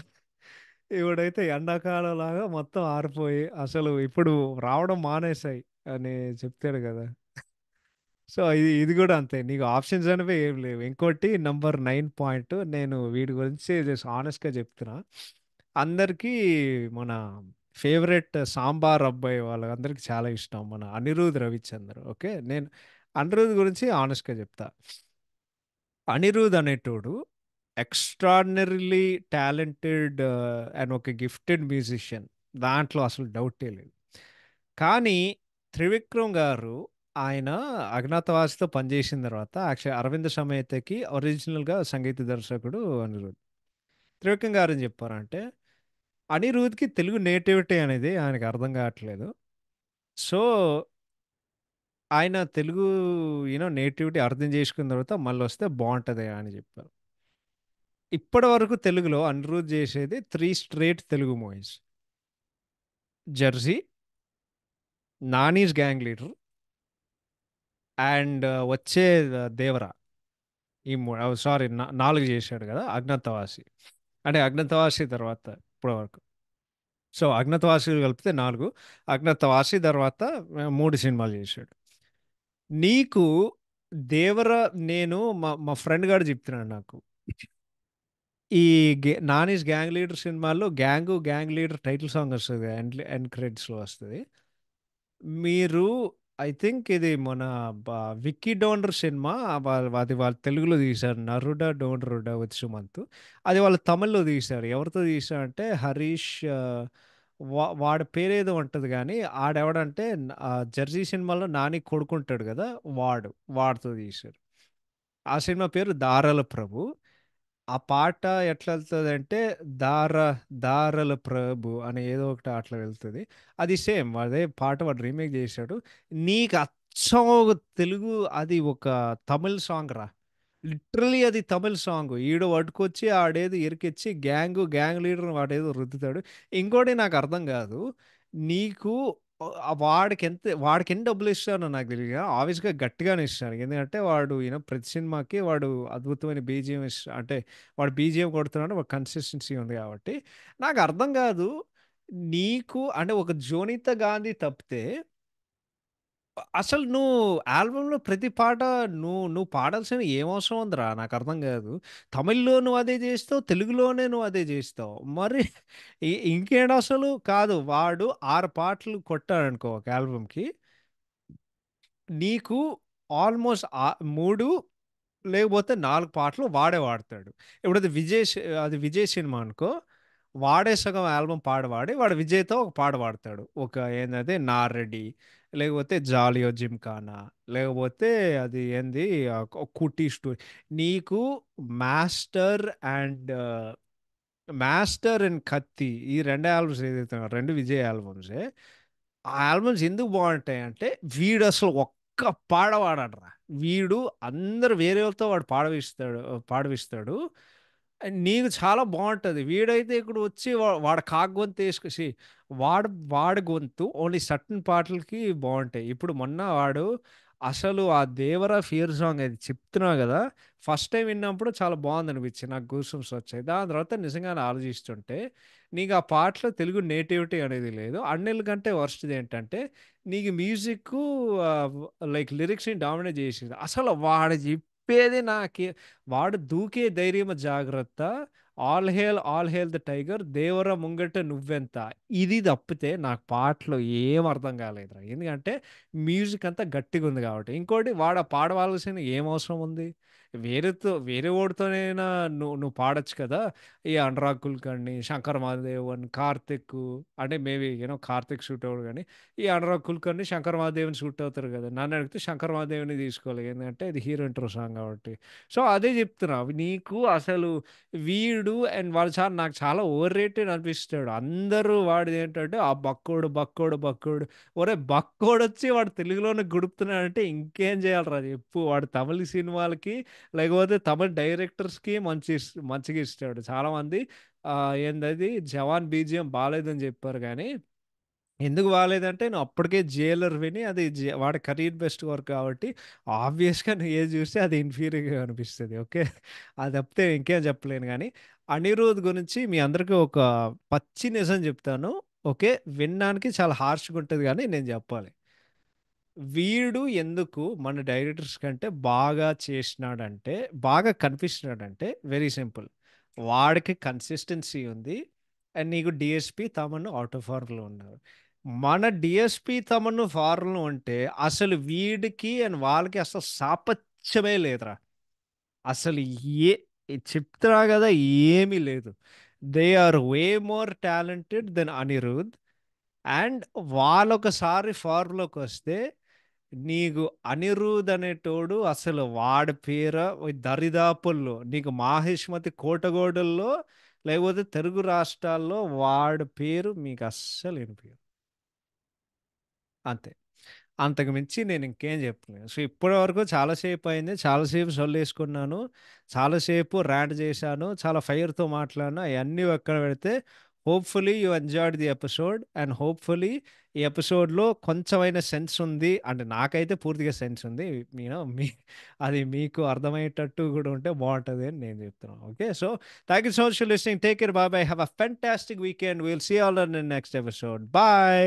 Speaker 1: ఈవిడైతే ఎండాకాలంలాగా మొత్తం ఆరిపోయి అసలు ఇప్పుడు రావడం మానేశాయి అని చెప్తాడు కదా! సో, ఇది కూడా అంతే. నీకు ఆప్షన్స్ అనేవి ఏం లేవు. ఇంకోటి నంబర్ 9 పాయింట్ నేను వీడి గురించి జస్ట్ హానెస్ట్‌గా చెప్తున్నా. అందరికీ మన ఫేవరెట్ సాంబార్ అబ్బాయి వాళ్ళందరికీ చాలా ఇష్టం. మన అనిరుద్ రవిచంద్ర. ఓకే. నేను అనిరుద్ గురించి హానెస్ట్‌గా చెప్తా. అనిరుద్ అనేటోడు ఎక్స్ట్రార్డినరీలీ టాలెంటెడ్ అండ్ ఒక గిఫ్టెడ్ మ్యూజిషియన్. దాంట్లో అసలు డౌటే లేదు. కానీ త్రివిక్రమ్ గారు ఆయన అజ్ఞాతవాసితో పనిచేసిన తర్వాత యాక్చువల్లీ అరవింద సమేతకి ఒరిజినల్గా సంగీత దర్శకుడు అనిరుద్. త్రివిక్రమ్ గారు ఏం చెప్పారంటే అనిరుద్‌కి తెలుగు నేటివిటీ అనేది ఆయనకు అర్థం కావట్లేదు. సో, ఆయన తెలుగు నేటివిటీ అర్థం చేసుకున్న తర్వాత మళ్ళొస్తే బావుంటది అని చెప్పారు. ఇప్పటి వరకు తెలుగులో అనిరుద్ చేసేది 3 straight Telugu movies. 'Jersey', 'Nani's gang leader' and వచ్చే 'దేవర'. ఈ సారీ 4 చేశాడు కదా! 'అజ్ఞాతవాసి'. అంటే 'అజ్ఞాతవాసి' తర్వాత ఇప్పటి వరకు. సో, 'అజ్ఞాతవాసి' కలిపితే 4. 'అజ్ఞాతవాసి' తర్వాత 3 సినిమాలు చేశాడు. నీకు 'దేవర' నేను మా ఫ్రెండ్ గాడు చెప్తున్నాడు నాకు. ఈ 'నానీస్ గ్యాంగ్ లీడర్' సినిమాలో గ్యాంగ్ లీడర్ టైటిల్ సాంగ్ వస్తది. ఎండ్ క్రెడిట్స్‌లో వస్తది. మీరు ఐ థింక్ ఇది మన బ 'విక్కీ డోనర్' సినిమా అది వాళ్ళు తెలుగులో తీశారు. 'నరుడ డోండ్రుడ' విత్ సుమంత్. అది వాళ్ళు తమిళ్‌లో తీశారు. ఎవరితో తీశారంటే హరీష్ వాడి పేరేదో ఉంటది గానీ ఆడెవడంటే 'జెర్సీ' సినిమాలో నాని కొడుకుంటాడు గదా! వాడితో తీశారు. ఆ సినిమా పేరు 'దారాల ప్రభు.' ఆ పాట ఎట్లా వెళ్తదంటే దార దారల ప్రభు అని ఏదో ఒకటి అట్లా వెళ్తది. అది సేమ్ అదే పాట వాడు రీమేక్ చేశాడు. నీకు అచ్చం ఒక తెలుగు అది ఒక తమిళ్ సాంగ్ రా. లిటరల్లీ అది తమిళ్ సాంగ్. ఈడు పట్టుకొచ్చి ఆడేదో ఇరికిచ్చి గ్యాంగ్ లీడర్ వాడేదో రుద్దుతాడు. ఇంకోటి నాకు అర్థం కాదు. నీకు వాడికి ఎన్ని డబ్బులు ఇస్తారో నాకు తెలియదు. ఆబ్వియస్‌గా గట్టిగానే ఇస్తారు. ఎందుకంటే వాడు ప్రతి సినిమాకి వాడు అద్భుతమైన బీజీఎం అంటే వాడు బీజీఎం కొడుతున్నాడు. ఒక కన్సిస్టెన్సీ ఉంది కాబట్టి. నాకు అర్థం కాదు. నీకు అంటే ఒక 'జోనిత గాంధీ' తప్పితే అసలు నువ్వు ఆల్బమ్‌లో ప్రతి పాట నువ్వు పాడాల్సిన ఏం అవసరం ఉందిరా? నాకు అర్థం కాదు. తమిళ్‌లో నువ్వు అదే చేస్తావు. తెలుగులోనే నువ్వు అదే చేస్తావు. మరి ఇంకేంటసలు? కాదు వాడు 6 పాటలు కొట్టాడనుకో ఒక ఆల్బమ్‌కి. నీకు ఆల్మోస్ట్ 3 లేకపోతే 4 పాటలు వాడే వాడతాడు. ఇప్పుడు అది విజయ్ సినిమా అనుకో. వాడే సగం ఆల్బమ్ పాడి వాడు విజయ్‌తో ఒక పాట పాడతాడు. ఒక ఏందది 'నారెడి' లేకపోతే 'జాలియో జిమ్‌ఖానా' లేకపోతే అది ఏంది 'కుట్టి స్టోరీ' నీకు 'మాస్టర్' అండ్ 'కత్తి' ఈ 2 ఆల్బమ్స్ ఏదైతే 2 విజయ్ ఆల్బమ్సే. ఆ ఆల్బమ్స్ ఎందుకు బావుంటాయంటే వీడసలు ఒక్క పాట పాడడురా. వీడు అందరూ వేరే వాళ్ళతో వాడు పాడవిస్తాడు. నీకు చాలా బావుంటది. వీడైతే ఇక్కడ వచ్చి వాడి కాగ్గొంతు వాడి గొంతు ఓన్లీ సర్టెన్ పాటలకి బావుంటాయి. ఇప్పుడు మొన్న వాడు అసలు ఆ 'దేవర' ఫియర్ సాంగ్ అది చెప్తున్నా గదా! ఫస్ట్ టైమ్ విన్నప్పుడు చాలా బావుందనిపించింది. నాకు గూస్ బంప్స్ వచ్చాయి. దాని తర్వాత నిజంగానే ఆలోచిస్తుంటే నీకు ఆ పాటలో తెలుగు నేటివిటీ అనేది లేదు. అన్నిటికంటే వరస్ట్‌ది ఏంటంటే నీకు మ్యూజిక్కు లైక్ లిరిక్స్‌ని డామినేట్ చేసేది. అసలు వాడు చెప్పేది వాడు దూకే ధైర్యము జాగ్రత్త. All hail the tiger. Devara ముంగట నువ్వెంత. ఇది తప్పితే నాకు పాటలు ఏం అర్థం కాలేదురా. ఎందుకంటే మ్యూజిక్ అంతా గట్టిగుంది కాబట్టి. ఇంకోటి వాడు పాడవలసిన ఏం అవసరం ఉంది? వేరే ఓడితోనైనా నువ్వు పాడొచ్చు కదా! ఈ అనురాగ్ కుల్కర్ణి, శంకర్ మహాదేవన్, కార్తిక్, అంటే మేబీ కార్తిక్ సూట్ అవ్వడు గానీ, ఈ అనురాగ్ కుల్కర్ణి, శంకర్ మహాదేవన్ సూట్ అవుతారు కదా! నన్ను అడిగితే శంకర్ మహాదేవన్‌ని తీసుకోవాలి. ఎందుకంటే ఇది హీరో ఇంట్రో సాంగ్ కాబట్టి. సో, అదే చెప్తున్నా. నీకు అసలు వీడు అండ్ వాడు నాకు చాలా ఓవర్ రేటెడ్ అనిపిస్తాడు. అందరూ వాడిదేంటంటే ఆ బక్కోడు, బక్కోడు, బక్కోడు. ఒరేయ్! బక్కోడొచ్చి వాడు తెలుగులోనే గుడుపుతున్నాడంటే ఇంకేం చేయాలిరా చెప్పు. వాడు తమిళ్ సినిమాలకి లేకపోతే తమిళ్ డైరెక్టర్స్‌కి మంచిగా ఇస్తాడు. చాలామంది ఏందది 'జవాన్' బీజీఎం బాలేదని చెప్పారు గానీ ఎందుకు బాలేదంటే నువ్వు అప్పటికే 'జైలర్' విని అది వాడి కెరీర్ బెస్ట్ వర్క్ కాబట్టి ఆబ్వియస్‌గా నువ్వు ఏది చూస్తే అది ఇన్ఫీరియర్‌గా అనిపిస్తది. ఓకే. అది తప్పితే ఇంకేం చెప్పలేను గానీ, అనిరుద్ గురించి మీ అందరికీ ఒక పచ్చి నిజం చెప్తాను. ఓకే. వినడానికి చాలా హార్ష్‌గా ఉంటది గానీ నేను చెప్పాలి. వీడు ఎందుకు మన డైరెక్టర్స్ కంటే బాగా చేసినాడంటే, బాగా కనిపిస్తున్నాడంటే వెరీ సింపుల్. వాడికి కన్సిస్టెన్సీ ఉంది. అండ్ నీకు 'డీఎస్‌పీ తమన్' ఔట్ ఆఫ్ ఫార్మ్‌లో ఉన్నారు. మన 'డీఎస్‌పీ తమన్' ఫార్మ్‌లో ఉంటే అసలు వీడికి అండ్ వాళ్ళకి అసలు సాపత్యమే లేదురా. అసలు ఏ చెప్తున్నా గదా! ఏమీ లేదు. They are way more talented than Anirudh. And వాళ్ళొకసారి ఫార్మ్‌లోకొస్తే నీకు అనిరుద్ అనేటోడు అసలు వాడి పేర దరిదాపుల్లో నీకు 'మాహిష్మతి కోటగోడల్లో' లేకపోతే తెలుగు రాష్ట్రాల్లో వాడి పేరు మీకు అస్సలు వినిపియదు. అంతే. అంతకు మించి నేను ఇంకేం చెప్పలేను. సో, ఇప్పటి వరకు చాలా సేపు అయింది. చాలా సేపు సొల్లేసుకున్నాను. చాలా సేపు ర్యాంట్ చేశాను. చాలా ఫైర్‌తో మాట్లాడినా. అయన్నీ పక్కన పెడితే hopefully you enjoyed the episode and hopefully ఈ ఎపిసోడ్‌లో కొంచెమైనా సెన్స్ ఉంది. అంటే నాకైతే పూర్తిగా సెన్స్ ఉంది. అది మీకు అర్థమయ్యేటట్టు కూడా ఉంటే బావుంటది అని నేను చెప్తున్నాను. Okay. So, thank you so much for listening. Take care. Bye bye. Have a fantastic weekend. Will see you all in the next episode. By.